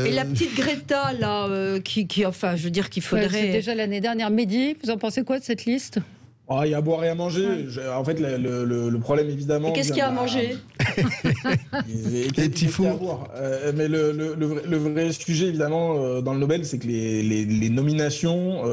Et la petite Greta, là, enfin, je veux dire qu'il faudrait... C'est déjà l'année dernière. Mehdi, vous en pensez quoi de cette liste ? Il y a à boire et à manger. En fait, le problème, évidemment... Et qu'est-ce qu'il y a à manger ? Les petits fours. Mais le vrai sujet, évidemment, dans le Nobel, c'est que les nominations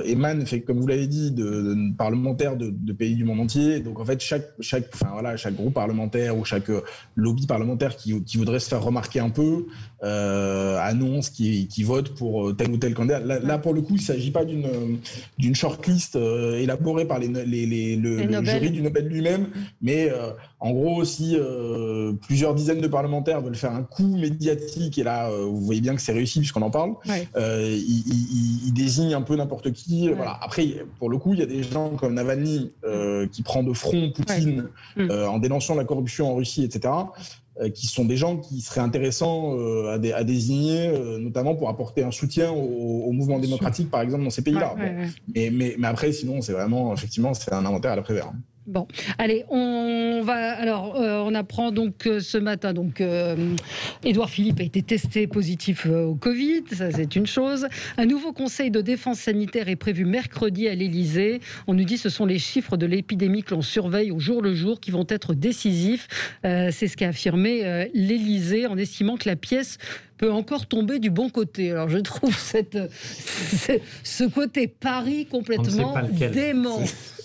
émanent, comme vous l'avez dit, de parlementaires de pays du monde entier. Donc, en fait, chaque groupe parlementaire ou chaque lobby parlementaire qui voudrait se faire remarquer un peu annonce qui vote pour tel ou tel candidat. Là, pour le coup, il ne s'agit pas d'une shortlist élaborée par le jury du Nobel lui-même, mais en gros, si plusieurs dizaines de parlementaires veulent faire un coup médiatique, et là, vous voyez bien que c'est réussi puisqu'on en parle, ils désignent un peu n'importe qui. Voilà. Après, pour le coup, il y a des gens comme Navalny qui prend de front Poutine en dénonçant la corruption en Russie, etc., qui sont des gens qui seraient intéressants à désigner, notamment pour apporter un soutien au mouvement démocratique, par exemple, dans ces pays-là. Mais après, sinon, c'est vraiment, effectivement, c'est un inventaire à l'après-vert. Bon, allez, on apprend donc ce matin, Édouard Philippe a été testé positif au Covid, ça c'est une chose. Un nouveau conseil de défense sanitaire est prévu mercredi à l'Élysée. On nous dit que ce sont les chiffres de l'épidémie que l'on surveille au jour le jour qui vont être décisifs. C'est ce qu'a affirmé l'Élysée en estimant que la pièce peut encore tomber du bon côté. Alors je trouve ce côté Paris complètement dément.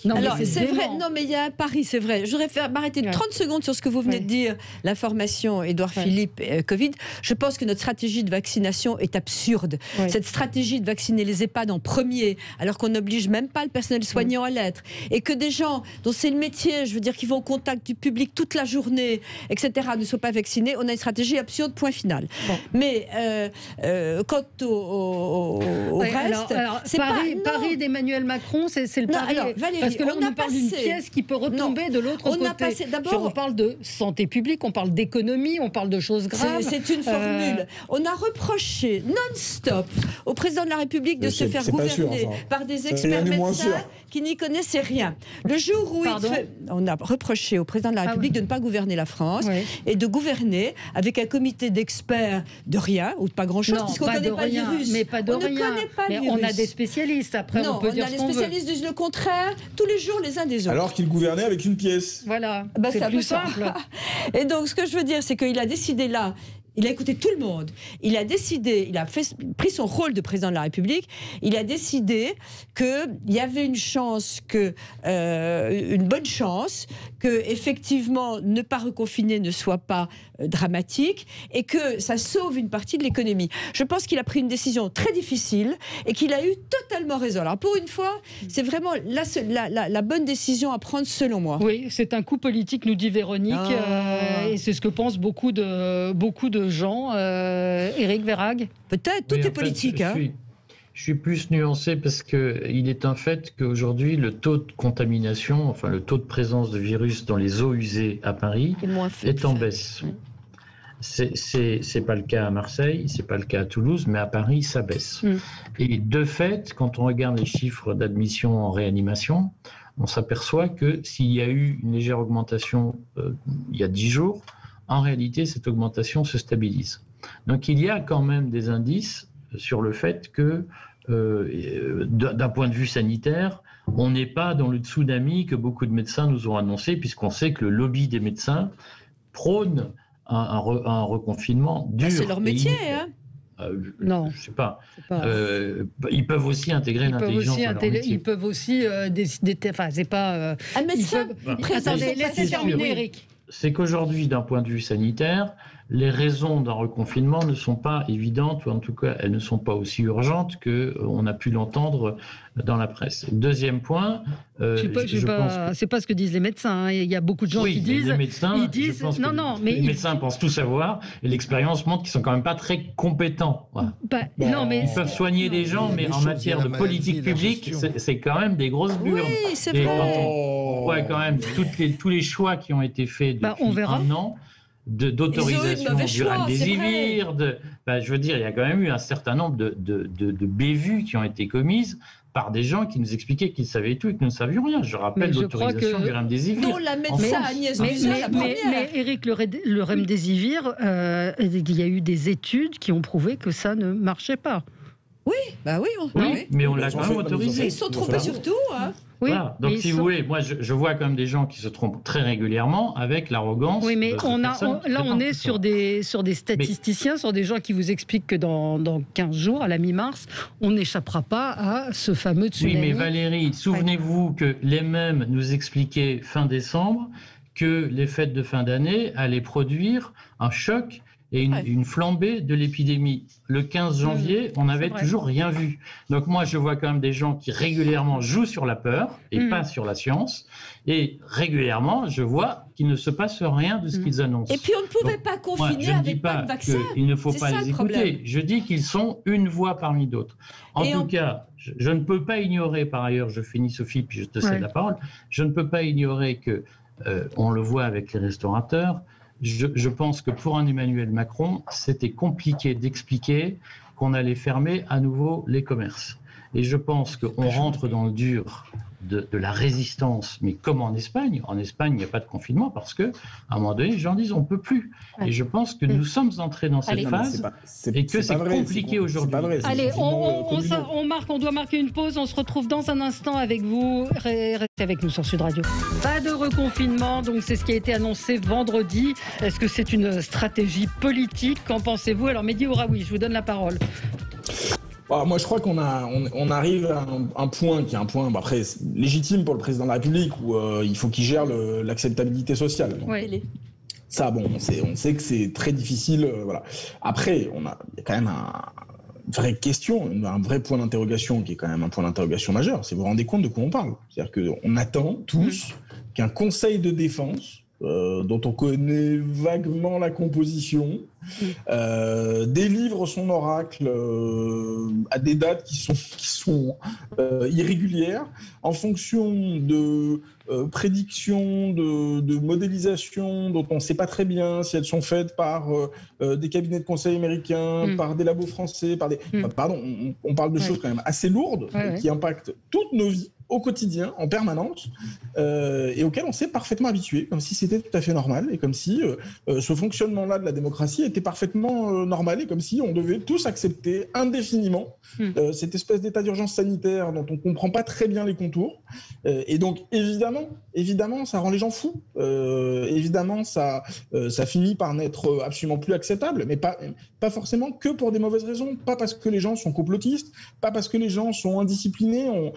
Non, alors, c'est vrai. Non, mais il y a un pari, c'est vrai. Je voudrais m'arrêter 30 secondes sur ce que vous venez de dire, l'information Édouard Philippe, Covid. Je pense que notre stratégie de vaccination est absurde. Cette stratégie de vacciner les EHPAD en premier, alors qu'on n'oblige même pas le personnel soignant à l'être, et que des gens dont c'est le métier, je veux dire, qui vont au contact du public toute la journée, etc., ne soient pas vaccinés, on a une stratégie absurde, point final. Mais quant au reste... Alors, Paris d'Emmanuel Macron, c'est le pari. Alors, Valérie, parce que là, on parle d'une pièce qui peut retomber de l'autre côté. On parle de santé publique, on parle d'économie, on parle de choses graves. C'est une formule. On a reproché non-stop au président de la République de se faire gouverner par des experts médecins qui n'y connaissaient rien. Le jour où on a reproché au président de la République de ne pas gouverner la France et de gouverner avec un comité d'experts de rien ou de pas grand-chose, puisqu'on ne connaît pas le virus. Mais pas de rien. Mais on a des spécialistes. Après, on peut dire ce qu'on veut. Les spécialistes disent le contraire tous les jours les uns des autres. Alors qu'il gouvernait avec une pièce. Voilà, c'est plus simple. Et donc, ce que je veux dire, c'est qu'il a décidé là, il a écouté tout le monde. Il a décidé, il a pris son rôle de président de la République. Il a décidé qu'il y avait une bonne chance que effectivement ne pas reconfiner ne soit pas dramatique et que ça sauve une partie de l'économie. Je pense qu'il a pris une décision très difficile et qu'il a eu totalement raison. Alors pour une fois, c'est vraiment la bonne décision à prendre selon moi. Oui, c'est un coup politique, nous dit Véronique, et c'est ce que pensent beaucoup de gens. Éric Verhaeghe, peut-être, tout est politique. Je suis plus nuancé parce qu'il est un fait qu'aujourd'hui, le taux de contamination, enfin le taux de présence de virus dans les eaux usées à Paris est en baisse. C'est pas le cas à Marseille, c'est pas le cas à Toulouse, mais à Paris, ça baisse. Et de fait, quand on regarde les chiffres d'admission en réanimation, on s'aperçoit que s'il y a eu une légère augmentation il y a 10 jours, en réalité, cette augmentation se stabilise. Donc il y a quand même des indices sur le fait que, d'un point de vue sanitaire, on n'est pas dans le tsunami que beaucoup de médecins nous ont annoncé, puisqu'on sait que le lobby des médecins prône un reconfinement dur. C'est leur métier, hein. Non. Je ne sais pas. Ils peuvent aussi intégrer l'intelligence à leur métier. Ils peuvent aussi enfin, c'est pas... un médecin Attendez, laissez terminer, Eric. C'est qu'aujourd'hui, d'un point de vue sanitaire, les raisons d'un reconfinement ne sont pas évidentes, ou en tout cas, elles ne sont pas aussi urgentes qu'on a pu l'entendre dans la presse. Deuxième point, c'est pas ce que disent les médecins. Hein. Il y a beaucoup de gens qui disent... Les médecins, les médecins pensent tout savoir, et l'expérience montre qu'ils sont quand même pas très compétents. Voilà. Ils peuvent soigner des gens, mais en matière de politique publique, c'est quand même des grosses burnes. Oui, c'est vrai. On voit quand même tous les choix qui ont été faits depuis un an, d'autorisation du remdesivir, je veux dire, il y a quand même eu un certain nombre de bévues qui ont été commises par des gens qui nous expliquaient qu'ils savaient tout et que nous ne savions rien. Je rappelle l'autorisation du remdesivir. Non, la médecin Agnès Buzyn, la première. Mais Eric, le remdesivir, il y a eu des études qui ont prouvé que ça ne marchait pas. Oui, mais on l'a quand même autorisé. Ils se sont trompés surtout. Hein. Oui, voilà. Donc, si vous voulez, moi, je vois quand même des gens qui se trompent très régulièrement avec l'arrogance. Oui, mais on est sur des statisticiens, sur des gens qui vous expliquent que dans 15 jours, à la mi-mars, on n'échappera pas à ce fameux tsunami. Oui, mais Valérie, souvenez-vous que les mêmes nous expliquaient fin décembre que les fêtes de fin d'année allaient produire un choc et une flambée de l'épidémie. Le 15 janvier, on n'avait toujours rien vu. Donc moi, je vois quand même des gens qui régulièrement jouent sur la peur et pas sur la science. Et régulièrement, je vois qu'il ne se passe rien de ce qu'ils annoncent. Et puis on ne pouvait pas confiner avec pas de vaccin. Il ne faut pas les écouter. Je dis qu'ils sont une voix parmi d'autres. En tout cas, je ne peux pas ignorer, par ailleurs, je finis Sophie, puis je te cède la parole, je ne peux pas ignorer que, on le voit avec les restaurateurs, je pense que pour un Emmanuel Macron, c'était compliqué d'expliquer qu'on allait fermer à nouveau les commerces. Et je pense qu'on rentre dans le dur de la résistance, mais comme en Espagne. En Espagne, il n'y a pas de confinement parce qu'à un moment donné, les gens disent on ne peut plus. Et je pense que nous sommes entrés dans cette phase et que c'est compliqué aujourd'hui. Allez, on doit marquer une pause. On se retrouve dans un instant avec vous. Restez avec nous sur Sud Radio. Pas de reconfinement, donc c'est ce qui a été annoncé vendredi. Est-ce que c'est une stratégie politique? Qu'en pensez-vous? Alors Mehdi Ouraoui, je vous donne la parole. Moi, je crois qu'on arrive à un point qui est un point après légitime pour le président de la République où il faut qu'il gère l'acceptabilité sociale. Oui. Ça, on sait que c'est très difficile. Voilà. Après, il y a quand même une vraie question, un vrai point d'interrogation qui est quand même un point d'interrogation majeur. C'est vous vous rendez compte de quoi on parle? C'est-à-dire qu'on attend tous qu'un conseil de défense dont on connaît vaguement la composition, délivre son oracle à des dates qui sont irrégulières, en fonction de prédictions, de modélisations dont on ne sait pas très bien si elles sont faites par des cabinets de conseil américains, par des labos français, on parle de choses quand même assez lourdes qui impactent toutes nos vies au quotidien, en permanence, et auquel on s'est parfaitement habitué, comme si c'était tout à fait normal, et comme si ce fonctionnement-là de la démocratie était parfaitement normal, et comme si on devait tous accepter indéfiniment cette espèce d'état d'urgence sanitaire dont on ne comprend pas très bien les contours. Et donc, évidemment, ça rend les gens fous. Évidemment, ça finit par n'être absolument plus acceptable, mais pas forcément que pour des mauvaises raisons, pas parce que les gens sont complotistes, pas parce que les gens sont indisciplinés,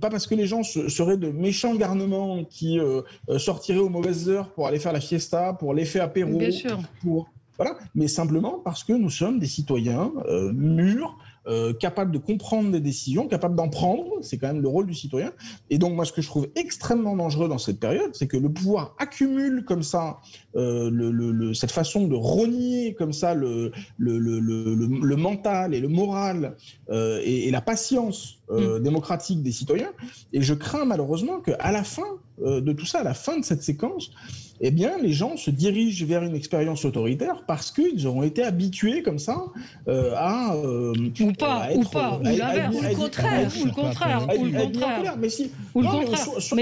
pas parce que les gens seraient de méchants garnements qui sortiraient aux mauvaises heures pour aller faire la fiesta, pour l'effet apéro, mais simplement parce que nous sommes des citoyens mûrs, capables de comprendre des décisions, capables d'en prendre, c'est quand même le rôle du citoyen. Et donc moi, ce que je trouve extrêmement dangereux dans cette période, c'est que le pouvoir accumule comme ça cette façon de rogner comme ça le mental et le moral et la patience démocratique des citoyens. Et je crains malheureusement qu'à la fin de tout ça, à la fin de cette séquence, eh bien, les gens se dirigent vers une expérience autoritaire parce qu'ils auront été habitués comme ça à l'inverse, ou le contraire. Soit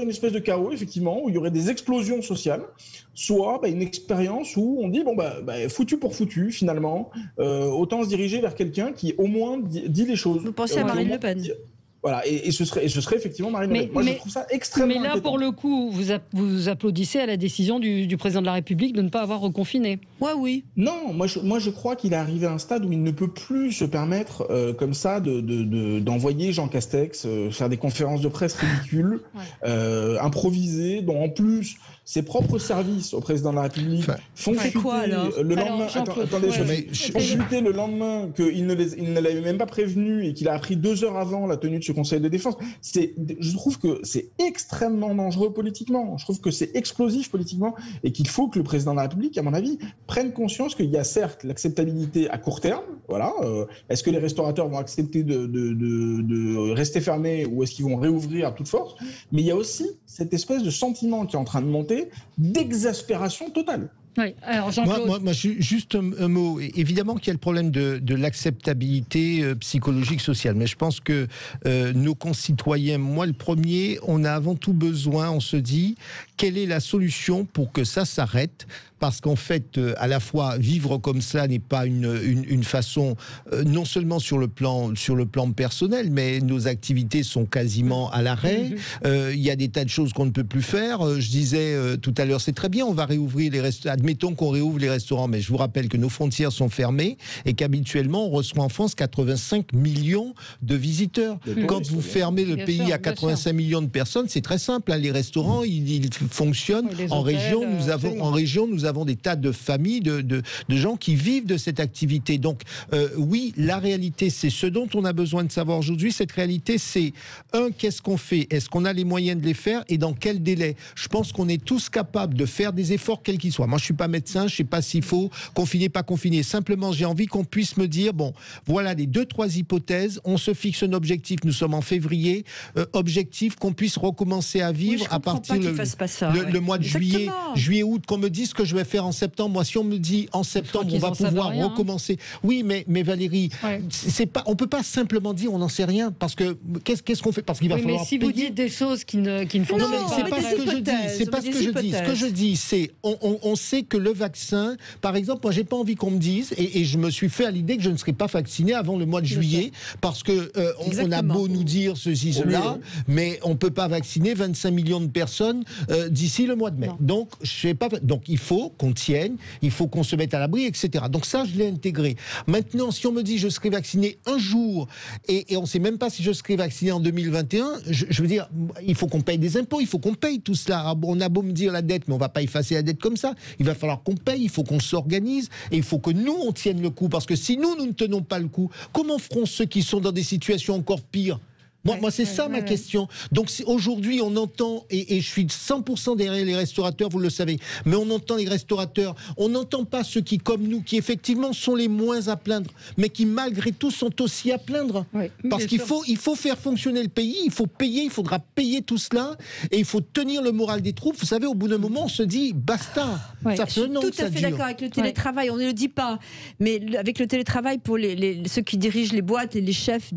une espèce de chaos, effectivement, où il y aurait des explosions sociales, soit une expérience où on dit foutu pour foutu, finalement, autant se diriger vers quelqu'un qui au moins dit les choses. Vous pensez à Marine Le Pen? Voilà, et ce serait effectivement Marine Le Pen. Moi, je trouve ça extrêmement Mais là, inquiétant. pour le coup, vous applaudissez à la décision du président de la République de ne pas avoir reconfiné. Oui. Non, moi je crois qu'il est arrivé à un stade où il ne peut plus se permettre comme ça d'envoyer Jean Castex faire des conférences de presse ridicules, improvisées, dont en plus ses propres services au président de la République font chuter le lendemain. Attendez, font chuter le lendemain qu'il ne l'avait même pas prévenu et qu'il a appris 2 heures avant la tenue de ce Conseil de défense. Je trouve que c'est extrêmement dangereux politiquement. Je trouve que c'est explosif politiquement et qu'il faut que le président de la République, à mon avis, prenne conscience qu'il y a certes l'acceptabilité à court terme. Voilà. Est-ce que les restaurateurs vont accepter de rester fermés ou est-ce qu'ils vont réouvrir à toute force? Mais il y a aussi cette espèce de sentiment qui est en train de monter d'exaspération totale. Oui. Alors Jean-Claude. Moi, juste un mot. Évidemment qu'il y a le problème de l'acceptabilité psychologique, sociale. Mais je pense que nos concitoyens, moi le premier, on a avant tout besoin, on se dit, quelle est la solution pour que ça s'arrête? Parce qu'en fait, à la fois, vivre comme ça n'est pas une façon, non seulement sur le plan personnel, mais nos activités sont quasiment à l'arrêt. Il y a des tas de choses qu'on ne peut plus faire. Je disais tout à l'heure, c'est très bien, on va réouvrir les restaurants. Admettons qu'on réouvre les restaurants, mais je vous rappelle que nos frontières sont fermées et qu'habituellement, on reçoit en France 85 millions de visiteurs. Quand vous fermez le pays à 85 millions de personnes, c'est très simple. Hein, les restaurants, ils fonctionnent. En région, nous avons des tas de familles, de gens qui vivent de cette activité. Donc, oui, la réalité, c'est ce dont on a besoin de savoir aujourd'hui. Cette réalité, c'est, qu'est-ce qu'on fait? Est-ce qu'on a les moyens de les faire et dans quel délai? Je pense qu'on est tous capables de faire des efforts, quels qu'ils soient. Moi, je suis pas médecin, je sais pas s'il faut confiner, pas confiner. Simplement, j'ai envie qu'on puisse me dire, bon, voilà les 2-3 hypothèses, on se fixe un objectif, nous sommes en février, objectif qu'on puisse recommencer à vivre à partir le mois de juillet-août, qu'on me dise ce que je vais faire en septembre. Moi, si on me dit en septembre, on va pouvoir recommencer. Oui, mais Valérie, c'est pas, on peut pas simplement dire on n'en sait rien, parce que qu'est-ce qu'on fait? Parce qu'il va falloir mais si payer. vous dites des choses qui ne fonctionnent pas. Non, mais c'est pas ce que je dis. C'est pas ce que je dis. Ce que je dis, c'est on sait que le vaccin, par exemple, moi, j'ai pas envie qu'on me dise, et je me suis fait à l'idée que je ne serai pas vacciné avant le mois de juillet, parce que on a beau nous dire ceci, cela, mais on peut pas vacciner 25 millions de personnes d'ici le mois de mai. Donc, je sais pas. Donc, il faut qu'on tienne, il faut qu'on se mette à l'abri, etc. Donc ça, je l'ai intégré. Maintenant, si on me dit je serai vacciné un jour, et on ne sait même pas si je serai vacciné en 2021, je veux dire, il faut qu'on paye des impôts, il faut qu'on paye tout cela. On a beau me dire la dette, mais on ne va pas effacer la dette comme ça. Il va falloir qu'on paye, il faut qu'on s'organise, et il faut que nous, on tienne le coup. Parce que si nous ne tenons pas le coup, comment feront ceux qui sont dans des situations encore pires ? Moi, c'est ça ma question. Donc aujourd'hui, on entend, et je suis 100% derrière les restaurateurs, vous le savez, mais on entend les restaurateurs, on n'entend pas ceux qui, comme nous, qui effectivement sont les moins à plaindre, mais qui malgré tout sont aussi à plaindre. Parce qu'il faut faire fonctionner le pays, il faut payer, il faudra payer tout cela, et il faut tenir le moral des troupes. Vous savez, au bout d'un moment, on se dit, basta. Ça fait un an que ça dure. Tout à fait d'accord avec le télétravail, on ne le dit pas, mais avec le télétravail, pour ceux qui dirigent les boîtes et les chefs,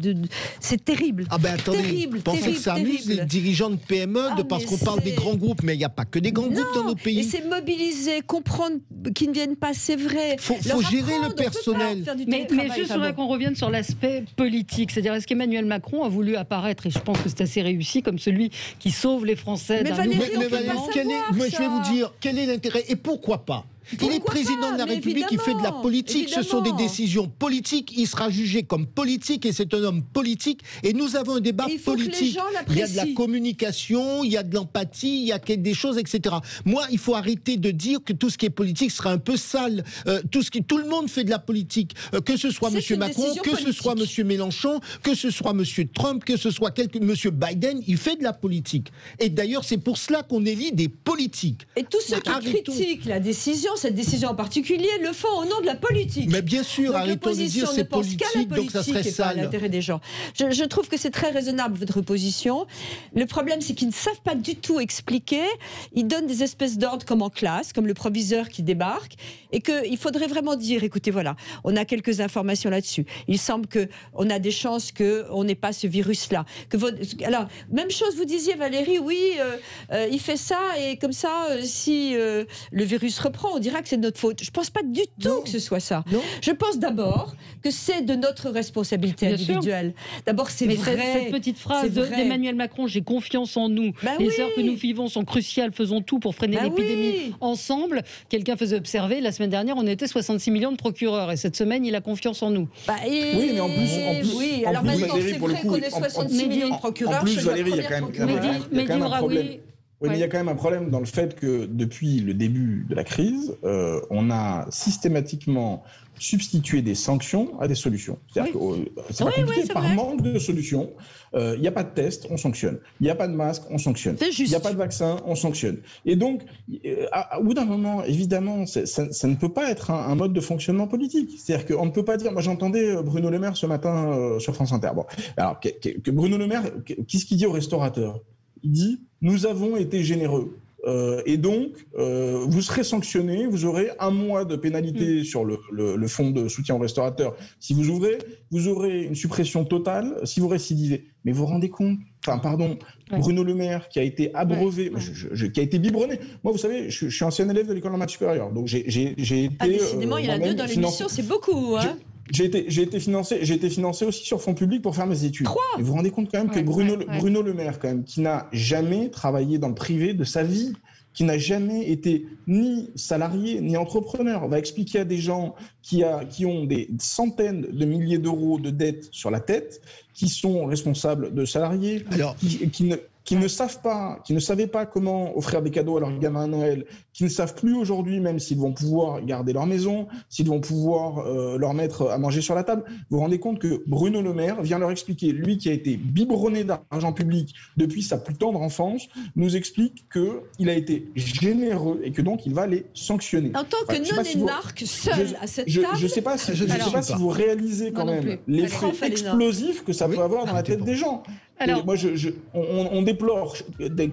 c'est terrible. Ah ben attendez, pensez que ça amuse les dirigeants de PME, parce qu'on parle des grands groupes, mais il n'y a pas que des grands groupes dans nos pays. Et c'est mobiliser, comprendre qu'ils ne viennent pas, c'est vrai. Il faut gérer le personnel. Mais juste, je voudrais qu'on revienne sur l'aspect politique. C'est-à-dire, est-ce qu'Emmanuel Macron a voulu apparaître, et je pense que c'est assez réussi, comme celui qui sauve les Français d'un nouveau confinement. Je vais vous dire, quel est l'intérêt et pourquoi pas? Il est président de la République, il fait de la politique, ce sont des décisions politiques, il sera jugé comme politique et c'est un homme politique et nous avons un débat politique. Il y a de la communication, il y a de l'empathie, il y a des choses, etc. Moi, il faut arrêter de dire que tout ce qui est politique sera un peu sale. Tout le monde fait de la politique, que ce soit M. Macron, que ce soit M. Mélenchon, que ce soit M. Trump, que ce soit M. Biden, il fait de la politique. Et d'ailleurs, c'est pour cela qu'on élit des politiques. Et tous ceux qui critiquent la décision, cette décision en particulier, le font au nom de la politique. Mais bien sûr, arrêtons de dire c'est politique, donc ça serait sale. L'intérêt des gens. Je trouve que c'est très raisonnable votre position. Le problème, c'est qu'ils ne savent pas du tout expliquer. Ils donnent des espèces d'ordres comme en classe, comme le proviseur qui débarque, et qu'il faudrait vraiment dire, écoutez, voilà, on a quelques informations là-dessus. Il semble qu'on a des chances qu'on n'ait pas ce virus-là. Alors, même chose, vous disiez, Valérie, oui, il fait ça, et comme ça, si le virus reprend, on dirait dira que c'est de notre faute. Je ne pense pas du tout que ce soit ça. Non. Je pense d'abord que c'est de notre responsabilité individuelle. D'abord, c'est vrai. Cette petite phrase d'Emmanuel Macron, j'ai confiance en nous. Les heures que nous vivons sont cruciales, faisons tout pour freiner l'épidémie ensemble. Quelqu'un faisait observer, la semaine dernière, on était 66 millions de procureurs et cette semaine, il a confiance en nous. Oui, mais en plus alors maintenant, c'est vrai qu'on est 66 millions de procureurs. En plus, Valérie, il y a quand même un problème. Oui, mais il y a quand même un problème dans le fait que depuis le début de la crise, on a systématiquement substitué des sanctions à des solutions. C'est-à-dire que c'est pas compliqué, par manque de solutions. Il n'y a pas de test, on sanctionne. Il n'y a pas de masque, on sanctionne. Il n'y a pas de vaccin, on sanctionne. Et donc, au bout d'un moment, évidemment, ça ne peut pas être un mode de fonctionnement politique. C'est-à-dire qu'on ne peut pas dire... Moi, j'entendais Bruno Le Maire ce matin sur France Inter. Bon, alors, que Bruno Le Maire, qu'est-ce qu'il dit aux restaurateurs ? Il dit « Nous avons été généreux. Et donc, vous serez sanctionné, vous aurez 1 mois de pénalité sur le fonds de soutien aux restaurateurs. Si vous ouvrez, vous aurez une suppression totale si vous récidivez. » Mais vous vous rendez compte ? Enfin, pardon, Bruno Le Maire, qui a été abreuvé, qui a été biberonné. Moi, vous savez, je suis ancien élève de l'école normale supérieure. Donc, j'ai été... décidément, il y en a 2 dans l'émission, c'est beaucoup, hein. J'ai été financé aussi sur fonds publics pour faire mes études. 3. Et vous vous rendez compte quand même que Bruno Le Maire, quand même, qui n'a jamais travaillé dans le privé de sa vie, qui n'a jamais été ni salarié ni entrepreneur, va expliquer à des gens qui ont des centaines de milliers d'euros de dettes sur la tête, qui sont responsables de salariés, qui ne savaient pas comment offrir des cadeaux à leurs gamins à Noël, qui ne savent plus aujourd'hui même s'ils vont pouvoir garder leur maison, s'ils vont pouvoir leur mettre à manger sur la table. Vous vous rendez compte que Bruno Le Maire vient leur expliquer, lui qui a été biberonné d'argent public depuis sa plus tendre enfance, nous explique qu'il a été généreux et que donc il va les sanctionner. En tant que non-énarque, seul à cette table... Je ne sais pas si vous réalisez quand même l'effet explosif que ça peut avoir dans la tête des gens. Alors, moi, on déplore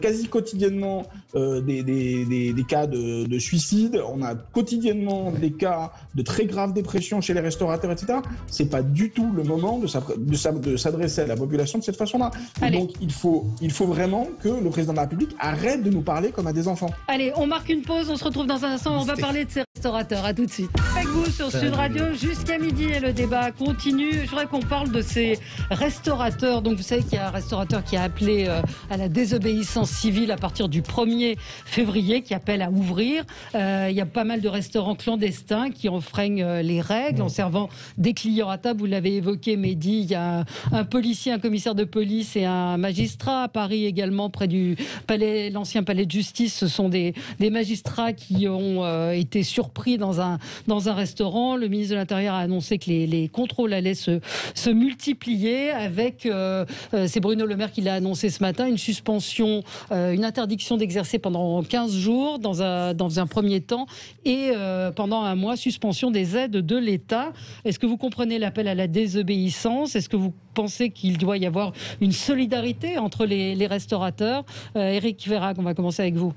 quasi quotidiennement des cas de suicide. On a quotidiennement des cas de très grave dépression chez les restaurateurs, etc. C'est pas du tout le moment de s'adresser à la population de cette façon-là. Donc, il faut vraiment que le président de la République arrête de nous parler comme à des enfants. Allez, on marque une pause. On se retrouve dans un instant. On va parler de ces restaurateurs. À tout de suite. Avec vous sur Sud Radio jusqu'à midi et le débat continue. Je voudrais qu'on parle de ces restaurateurs. Donc, vous savez qu'il y a un restaurateur qui a appelé à la désobéissance civile à partir du 1er février, qui appelle à ouvrir. Il y a pas mal de restaurants clandestins qui enfreignent les règles en servant des clients à table. Vous l'avez évoqué, Mehdi, il y a un policier, un commissaire de police et un magistrat à Paris également, près du palais, l'ancien palais de justice. Ce sont des magistrats qui ont été surpris dans un restaurant. Le ministre de l'Intérieur a annoncé que les contrôles allaient se multiplier avec, c'est Bruno Le Maire qui l'a annoncé ce matin, une suspension, une interdiction d'exercer pendant 15 jours dans un premier temps et pendant 1 mois, suspension des aides de l'État. Est-ce que vous comprenez l'appel à la désobéissance ? Est-ce que vous pensez qu'il doit y avoir une solidarité entre les restaurateurs ? Éric Vérac, on va commencer avec vous.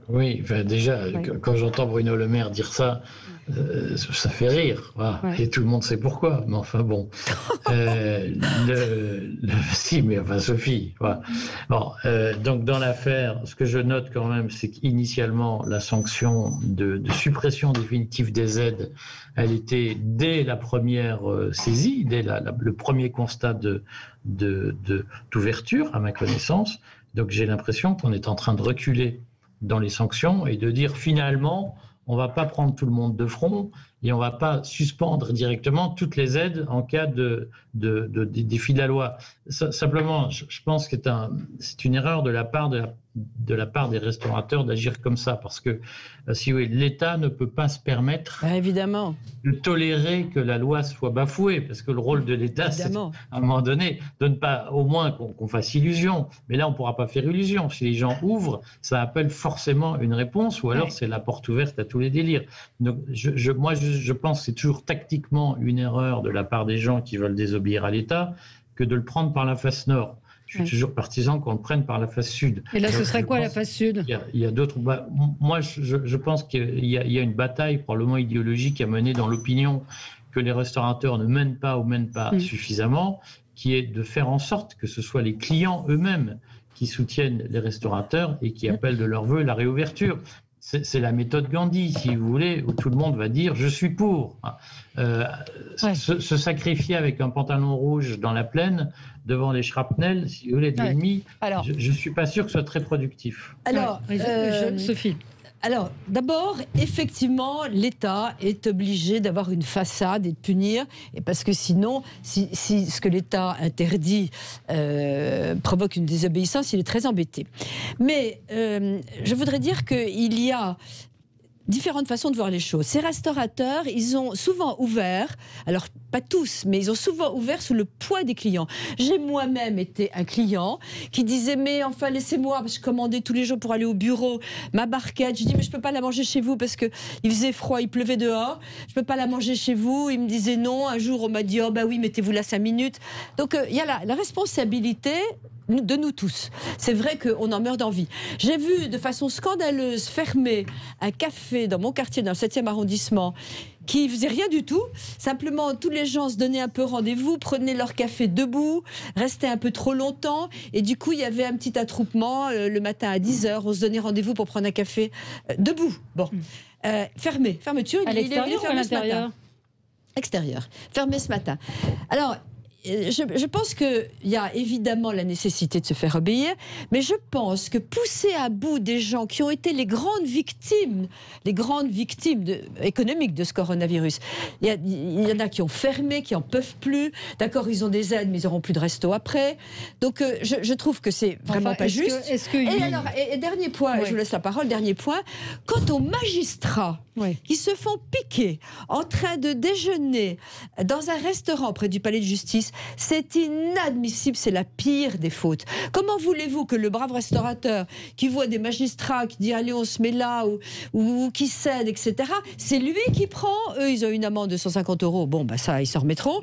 Oui, enfin déjà, quand j'entends Bruno Le Maire dire ça, ça fait rire. Voilà. Et tout le monde sait pourquoi. Mais enfin bon. Si, mais enfin Sophie. Voilà. Bon, donc dans l'affaire, ce que je note quand même, c'est qu'initialement, la sanction de suppression définitive des aides, elle était dès la première saisie, dès le premier constat d'ouverture, à ma connaissance. Donc j'ai l'impression qu'on est en train de reculer dans les sanctions et de dire finalement, on ne va pas prendre tout le monde de front et on ne va pas suspendre directement toutes les aides en cas de défi de la loi. Simplement, je pense que c'est une erreur de la part des restaurateurs d'agir comme ça, parce que si oui, l'État ne peut pas se permettre évidemment de tolérer que la loi soit bafouée, parce que le rôle de l'État, c'est à un moment donné de ne pas, au moins qu'on fasse illusion, mais là on ne pourra pas faire illusion. Si les gens ouvrent, ça appelle forcément une réponse, ou alors c'est la porte ouverte à tous les délires. Donc moi je pense que c'est toujours tactiquement une erreur de la part des gens qui veulent désobéir à l'État que de le prendre par la face nord. Je suis toujours partisan qu'on le prenne par la face sud. Et là, ce serait quoi la face sud ? Il y a d'autres... moi, je pense qu'il y a une bataille probablement idéologique à mener dans l'opinion que les restaurateurs ne mènent pas ou mènent pas suffisamment, qui est de faire en sorte que ce soit les clients eux-mêmes qui soutiennent les restaurateurs et qui appellent de leur vœu la réouverture. c'est la méthode Gandhi, si vous voulez, où tout le monde va dire « je suis pour ». Se sacrifier avec un pantalon rouge dans la plaine, devant les shrapnels, si vous voulez, de l'ennemi, je ne suis pas sûr que ce soit très productif. Alors, Sophie. Alors, d'abord, effectivement, l'État est obligé d'avoir une façade et de punir, et parce que sinon, si ce que l'État interdit provoque une désobéissance, il est très embêté. Mais je voudrais dire qu'il y a différentes façons de voir les choses. Ces restaurateurs, ils ont souvent ouvert, alors pas tous, mais ils ont souvent ouvert sous le poids des clients. J'ai moi-même été un client qui disait « mais enfin laissez-moi, parce que je commandais tous les jours pour aller au bureau, ma barquette, je dis mais je peux pas la manger chez vous parce qu'il faisait froid, il pleuvait dehors, je peux pas la manger chez vous ». Il me disait non, un jour on m'a dit « oh bah oui, mettez-vous là 5 minutes ». Donc il y a la responsabilité de nous tous. C'est vrai qu'on en meurt d'envie. J'ai vu de façon scandaleuse fermer un café dans mon quartier, dans le 7e arrondissement, qui faisait rien du tout. Simplement, tous les gens se donnaient un peu rendez-vous, prenaient leur café debout, restaient un peu trop longtemps. Et du coup, il y avait un petit attroupement le matin à 10h. On se donnait rendez-vous pour prendre un café debout. Bon. Fermeture. À l'extérieur ou à l'intérieur ? Extérieur. Fermé ce matin. Alors, je pense qu'il y a évidemment la nécessité de se faire obéir, mais je pense que pousser à bout des gens qui ont été les grandes victimes économiques de ce coronavirus, il y en a qui ont fermé, qui n'en peuvent plus. D'accord, ils ont des aides, mais ils n'auront plus de resto après. Donc je trouve que c'est vraiment pas juste. Et dernier point, je vous laisse la parole, dernier point, quant aux magistrats qui se font piquer en train de déjeuner dans un restaurant près du palais de justice, c'est inadmissible, c'est la pire des fautes. Comment voulez-vous que le brave restaurateur qui voit des magistrats qui dit allez on se met là ou qui cède, etc., c'est lui qui prend, eux ils ont une amende de 150 €, bon bah ça ils s'en remettront.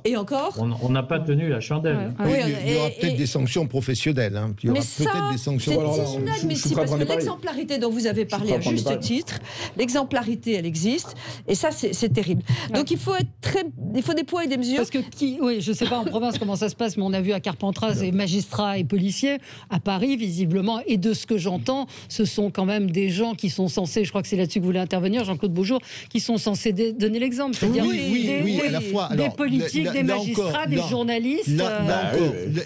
Et encore on n'a pas tenu la chandelle. Il y aura peut-être des sanctions professionnelles. Il y aura peut-être des sanctions. C'est inadmissible parce que l'exemplarité dont vous avez parlé à juste titre, l'exemplarité elle existe et ça c'est terrible. Donc il faut des poids et des mesures. Parce que je ne sais pas en province comment ça se passe, mais on a vu à Carpentras des magistrats et policiers. À Paris, visiblement, et de ce que j'entends, ce sont quand même des gens qui sont censés, je crois que c'est là-dessus que vous voulez intervenir, Jean-Claude Beaujour, qui sont censés donner l'exemple. C'est-à-dire à la fois. Des politiques, des magistrats, des journalistes.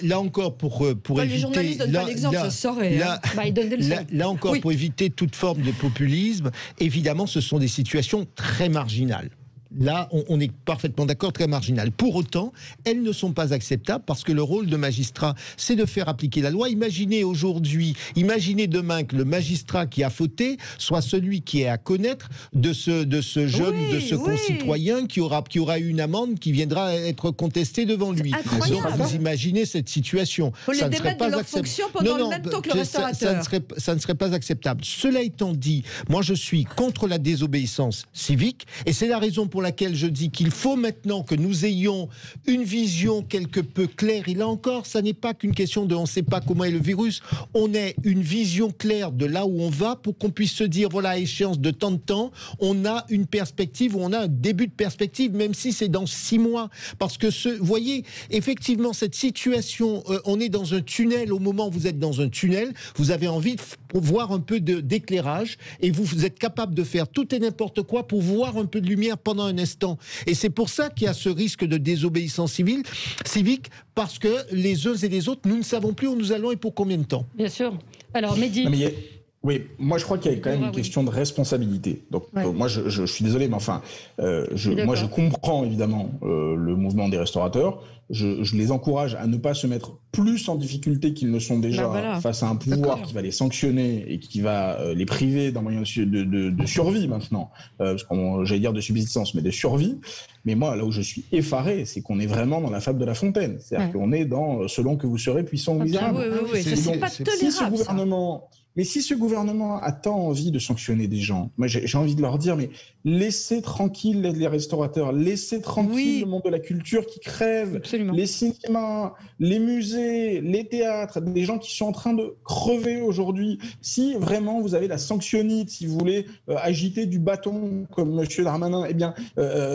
Là encore, pour éviter... Les journalistes ne donnent pas l'exemple, ça se saurait. Ils donnent des leçons. Là encore, pour éviter toute forme de populisme, évidemment, ce sont des situations très marginales. Là, on est parfaitement d'accord, très marginal. Pour autant, elles ne sont pas acceptables parce que le rôle de magistrat, c'est de faire appliquer la loi. Imaginez demain que le magistrat qui a fauté soit celui qui est à connaître de ce jeune, de ce concitoyen qui aura eu une amende qui viendra être contestée devant lui. Donc, vous imaginez cette situation. Il faut les démettre de leur fonction pendant le même temps que le restaurateur. Ça ne serait pas acceptable. Cela étant dit, moi je suis contre la désobéissance civique et c'est la raison pour laquelle je dis qu'il faut maintenant que nous ayons une vision quelque peu claire. Et là encore, ça n'est pas qu'une question de on ne sait pas comment est le virus. On ait une vision claire de là où on va pour qu'on puisse se dire, voilà, à échéance de tant de temps, on a une perspective ou on a un début de perspective, même si c'est dans 6 mois. Parce que, vous voyez, effectivement, cette situation, on est dans un tunnel. Au moment où vous êtes dans un tunnel, vous avez envie de voir un peu d'éclairage et vous êtes capable de faire tout et n'importe quoi pour voir un peu de lumière pendant un instant. Et c'est pour ça qu'il y a ce risque de désobéissance civique, parce que les uns et les autres, nous ne savons plus où nous allons et pour combien de temps. Bien sûr. Alors, Mehdi. Oui, moi je crois qu'il y a quand même une question de responsabilité. Donc moi je suis désolé, mais enfin, je comprends évidemment le mouvement des restaurateurs. Je les encourage à ne pas se mettre plus en difficulté qu'ils ne sont déjà face à un pouvoir qui va les sanctionner et qui va les priver d'un moyen de survie maintenant, parce qu'on j'allais dire de subsistance, mais de survie. Mais moi, là où je suis effaré, c'est qu'on est vraiment dans la fable de La Fontaine. C'est-à-dire qu'on est dans selon que vous serez puissant ou misérable. C'est pas tolérable. Mais si ce gouvernement a tant envie de sanctionner des gens, moi j'ai envie de leur dire, mais laissez tranquille les restaurateurs, laissez tranquille le monde de la culture qui crève, Absolument. Les cinémas, les musées, les théâtres, des gens qui sont en train de crever aujourd'hui. Si vraiment vous avez la sanctionnite, si vous voulez agiter du bâton comme M. Darmanin, eh bien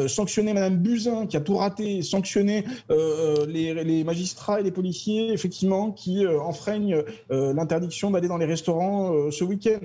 sanctionner Mme Buzyn qui a tout raté, sanctionner les magistrats et les policiers effectivement qui enfreignent l'interdiction d'aller dans les restaurants restaurants ce week-end.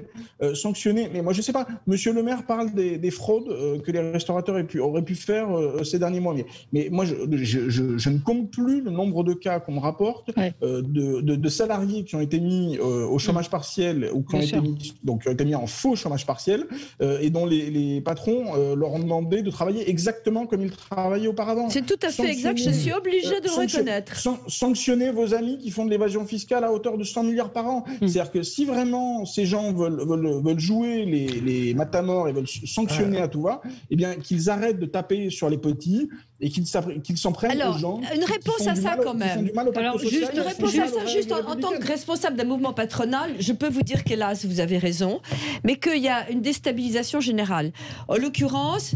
Sanctionner, mais moi je sais pas, Monsieur le maire parle des fraudes que les restaurateurs auraient pu faire ces derniers mois. Mais moi je ne compte plus le nombre de cas qu'on me rapporte de salariés qui ont été mis au chômage partiel ou qui ont été mis en faux chômage partiel et dont les patrons leur ont demandé de travailler exactement comme ils travaillaient auparavant. C'est tout à fait exact, je suis obligée de le reconnaître. Sanctionner vos amis qui font de l'évasion fiscale à hauteur de 100 milliards par an. C'est-à-dire que si vraiment ces gens veulent jouer les matamors et veulent sanctionner à tout va, eh bien qu'ils arrêtent de taper sur les petits et qu'ils s'en prennent aux gens. Une réponse à ça quand même. Alors, juste une réponse à ça, juste en tant que responsable d'un mouvement patronal, je peux vous dire qu'hélas, vous avez raison, mais qu'il y a une déstabilisation générale. En l'occurrence,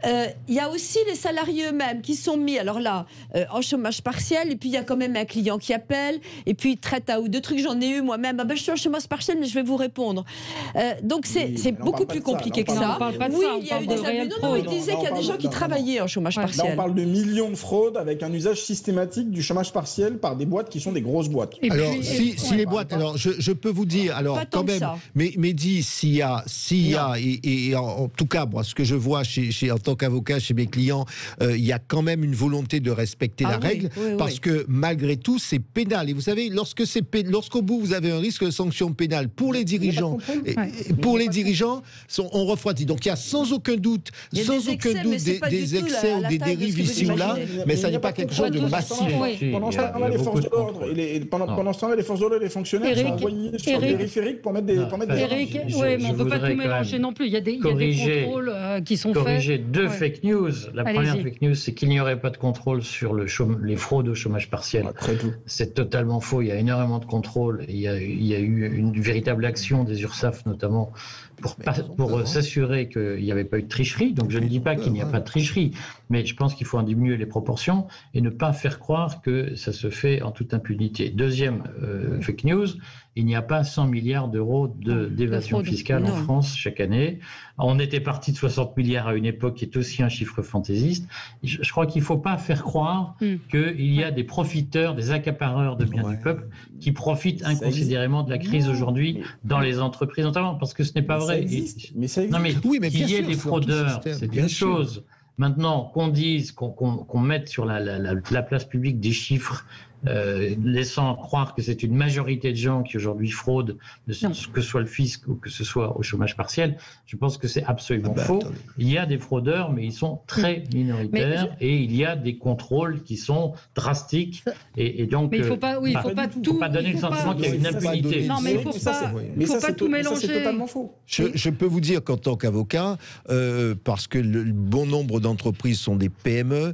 il y a aussi les salariés eux-mêmes qui sont mis, alors là, en chômage partiel, et puis il y a quand même un client qui appelle, et puis il traite à ou deux trucs, j'en ai eu moi-même, je suis en chômage partiel, mais je vais vous répondre. Donc c'est beaucoup plus compliqué que ça. Oui, il y a eu des abus. Non, il disait qu'il y a des gens qui travaillaient en chômage partiel. De millions de fraudes avec un usage systématique du chômage partiel par des boîtes qui sont des grosses boîtes. Alors, si les boîtes, alors je peux vous dire, alors quand même, mais dis s'il y a, et en tout cas, moi, ce que je vois en tant qu'avocat chez mes clients, il y a quand même une volonté de respecter la règle, parce que malgré tout, c'est pénal. Et vous savez, lorsqu'au bout, vous avez un risque de sanction pénale pour les dirigeants, on refroidit. Donc il y a sans aucun doute des excès ou des dérives ici ou là, mais ça n'est pas quelque chose de massif. Pendant ce temps-là, les forces de l'ordre et les forces de l'ordre et les fonctionnaires sont envoyés sur le périphérique pour mettre des... Eric, oui, mais on ne peut pas tout mélanger non plus. Il y a des contrôles qui sont faits. Corriger deux fake news. La première fake news, c'est qu'il n'y aurait pas de contrôle sur les fraudes au chômage partiel. C'est totalement faux. Il y a énormément de contrôles. Il y a eu une véritable action des URSSAF, notamment, pour s'assurer qu'il n'y avait pas eu de tricherie. Donc je ne dis pas qu'il n'y a pas de tricherie, mais je pense qu'il faut en diminuer les proportions et ne pas faire croire que ça se fait en toute impunité. Deuxième fake news, il n'y a pas 100 milliards d'euros d'évasion fiscale en France chaque année. On était parti de 60 milliards à une époque qui est aussi un chiffre fantaisiste. Je crois qu'il ne faut pas faire croire qu'il y a des profiteurs, des accapareurs de biens du peuple qui profitent inconsidérément de la crise aujourd'hui dans les entreprises, notamment parce que ce n'est pas vrai. Mais ça existe. Non, mais qu'il y ait des fraudeurs, c'est une chose. Maintenant, qu'on dise, qu'on mette sur la place publique des chiffres laissant croire que c'est une majorité de gens qui aujourd'hui fraudent, que ce soit le fisc ou que ce soit au chômage partiel, je pense que c'est absolument faux. Attendez. Il y a des fraudeurs, mais ils sont très minoritaires et il y a des contrôles qui sont drastiques. Et donc, mais il ne faut pas, faut pas donner le sentiment qu'il y a une impunité. Non, mais il ne faut pas tout mélanger. C'est totalement faux. Je peux vous dire qu'en tant qu'avocat, parce que le bon nombre d'entreprises sont des PME,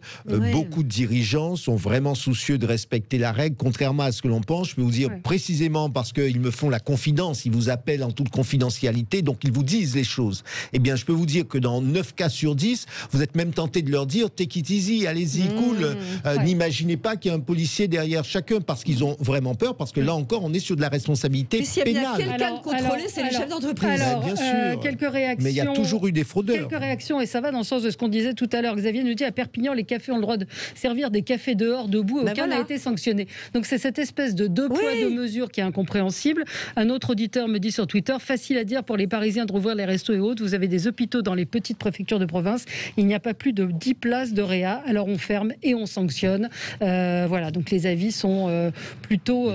beaucoup de dirigeants sont vraiment soucieux de respecter la règle, contrairement à ce que l'on pense. Je peux vous dire précisément parce qu'ils me font la confidence, ils vous appellent en toute confidentialité, donc ils vous disent les choses. Eh bien, je peux vous dire que dans 9 cas sur 10, vous êtes même tenté de leur dire « take it easy, allez-y, cool ». N'imaginez pas qu'il y a un policier derrière chacun, parce qu'ils ont vraiment peur, parce que là encore, on est sur de la responsabilité pénale. S'il y a bien quelqu'un de contrôlé, c'est les chefs d'entreprise. Bien sûr. Quelques réactions. Mais il y a toujours eu des fraudeurs. Quelques réactions, et ça va dans le sens de ce qu'on disait tout à l'heure. Xavier nous dit à Perpignan, les cafés ont le droit de servir des cafés dehors, debout, et aucun n'a été sanctionné. Donc c'est cette espèce de deux poids, deux mesures qui est incompréhensible. Un autre auditeur me dit sur Twitter, facile à dire pour les Parisiens de rouvrir les restos et autres. Vous avez des hôpitaux dans les petites préfectures de province. Il n'y a pas plus de 10 places de réa. Alors on ferme et on sanctionne. Voilà, donc les avis sont plutôt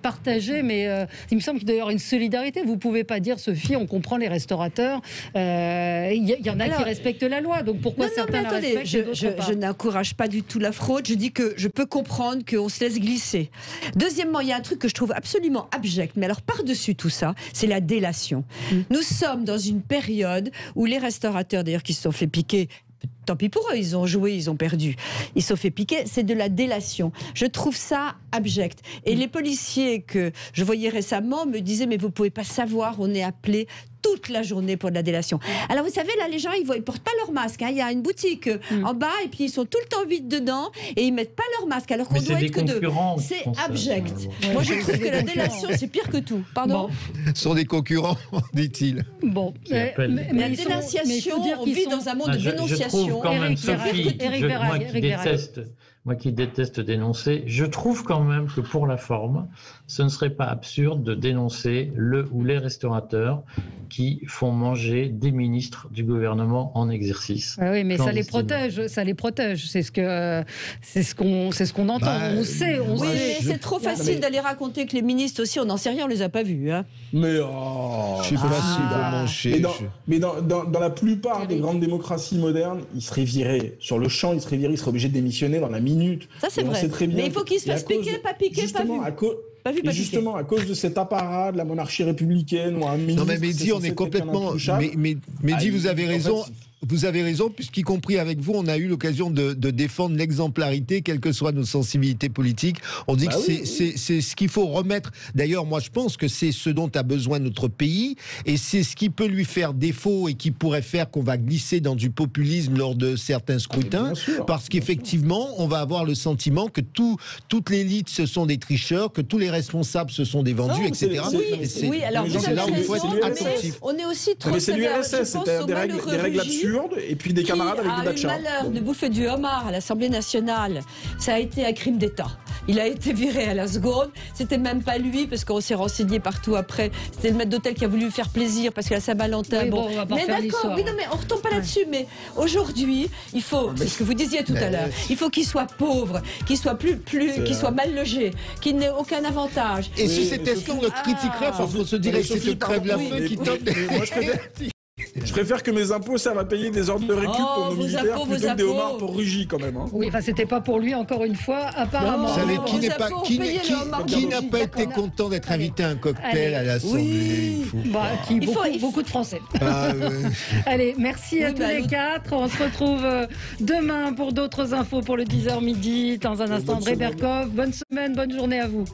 partagés. Mais il me semble qu'il doit y avoir une solidarité. Vous ne pouvez pas dire, Sophie, on comprend les restaurateurs. Il y en a qui respectent la loi. Donc pourquoi certains la respectent et d'autres pas ? Je n'encourage pas du tout la fraude. Je dis que je peux comprendre qu'on se laisse glisser. Deuxièmement, il y a un truc que je trouve absolument abject, mais alors par-dessus tout ça, c'est la délation. Nous sommes dans une période où les restaurateurs, d'ailleurs, qui se sont fait piquer, tant pis pour eux, ils ont joué, ils ont perdu. Ils se sont fait piquer, c'est de la délation. Je trouve ça abject. Et les policiers que je voyais récemment me disaient, mais vous ne pouvez pas savoir, on est appelé toute la journée pour de la délation. Alors vous savez, là, les gens, ils ne portent pas leur masque. Hein. Il y a une boutique en bas, et puis ils sont tout le temps vides dedans, et ils ne mettent pas leur masque, alors qu'on doit être que deux. C'est abject. Moi, je trouve que la délation, c'est pire que tout. Pardon ? Ce sont des concurrents, dit-il. Bon. Mais la dénonciation, on vit dans un monde de dénonciation. Quand même, Sophie, moi moi qui déteste dénoncer, je trouve quand même que pour la forme, ce ne serait pas absurde de dénoncer le ou les restaurateurs qui font manger des ministres du gouvernement en exercice. Ah oui, mais ça les protège, c'est ce qu'on entend, on sait. Mais c'est trop facile d'aller raconter que les ministres aussi, on n'en sait rien, on les a pas vus. Hein. Mais je sais pas si vraiment mais dans la plupart des grandes démocraties modernes, ils seraient virés sur le champ, ils seraient obligés de démissionner dans la minute. Ça c'est vrai. Mais il faut qu'ils se fassent piquer, pas piquer, pas vu. Et justement, à cause de cet apparat de la monarchie républicaine ou un ministre... Non mais Mehdi, on est complètement... Mehdi, vous avez raison. Vous avez raison, puisqu'y compris avec vous, on a eu l'occasion de défendre l'exemplarité, quelles que soient nos sensibilités politiques. On dit que c'est ce qu'il faut remettre. D'ailleurs, moi, je pense que c'est ce dont a besoin notre pays, et c'est ce qui peut lui faire défaut et qui pourrait faire qu'on va glisser dans du populisme lors de certains scrutins, parce qu'effectivement, on va avoir le sentiment que toute l'élite, ce sont des tricheurs, que tous les responsables, ce sont des vendus, etc. Oui, alors c'est là où il faut être attentif. On est aussi trop... Mais c'est l'URSS, c'est des règles absurdes. Et puis des camarades avec des datchas. Il a eu le malheur de bouffer du homard à l'Assemblée nationale. Ça a été un crime d'État. Il a été viré à la seconde. C'était même pas lui, parce qu'on s'est renseigné partout après. C'était le maître d'hôtel qui a voulu lui faire plaisir parce que la Saint-Valentin. Oui, bon, on va pas mais faire d'accord, oui, non, mais on retombe pas là-dessus. Mais aujourd'hui, il faut, c'est ce que vous disiez tout à l'heure, il faut qu'il soit pauvre, qu'il soit qu'il soit mal logé, qu'il n'ait aucun avantage. Et si c'était ce qu'on le critiquerait, parce qu'on se dirait que c'est le crève-la-faim qui tombe. Je préfère que mes impôts servent à payer des ordres de récup pour nos militaires plutôt que des homards pour Rugy quand même. Hein. Oui, enfin c'était pas pour lui encore une fois, apparemment. Vous savez, qui n'a pas été content d'être invité à un cocktail à l'Assemblée? Beaucoup de Français. Allez, merci à tous les quatre. On se retrouve demain pour d'autres infos pour le 10h midi. Dans un instant, André Berkoff. Bonne semaine, bonne journée à vous.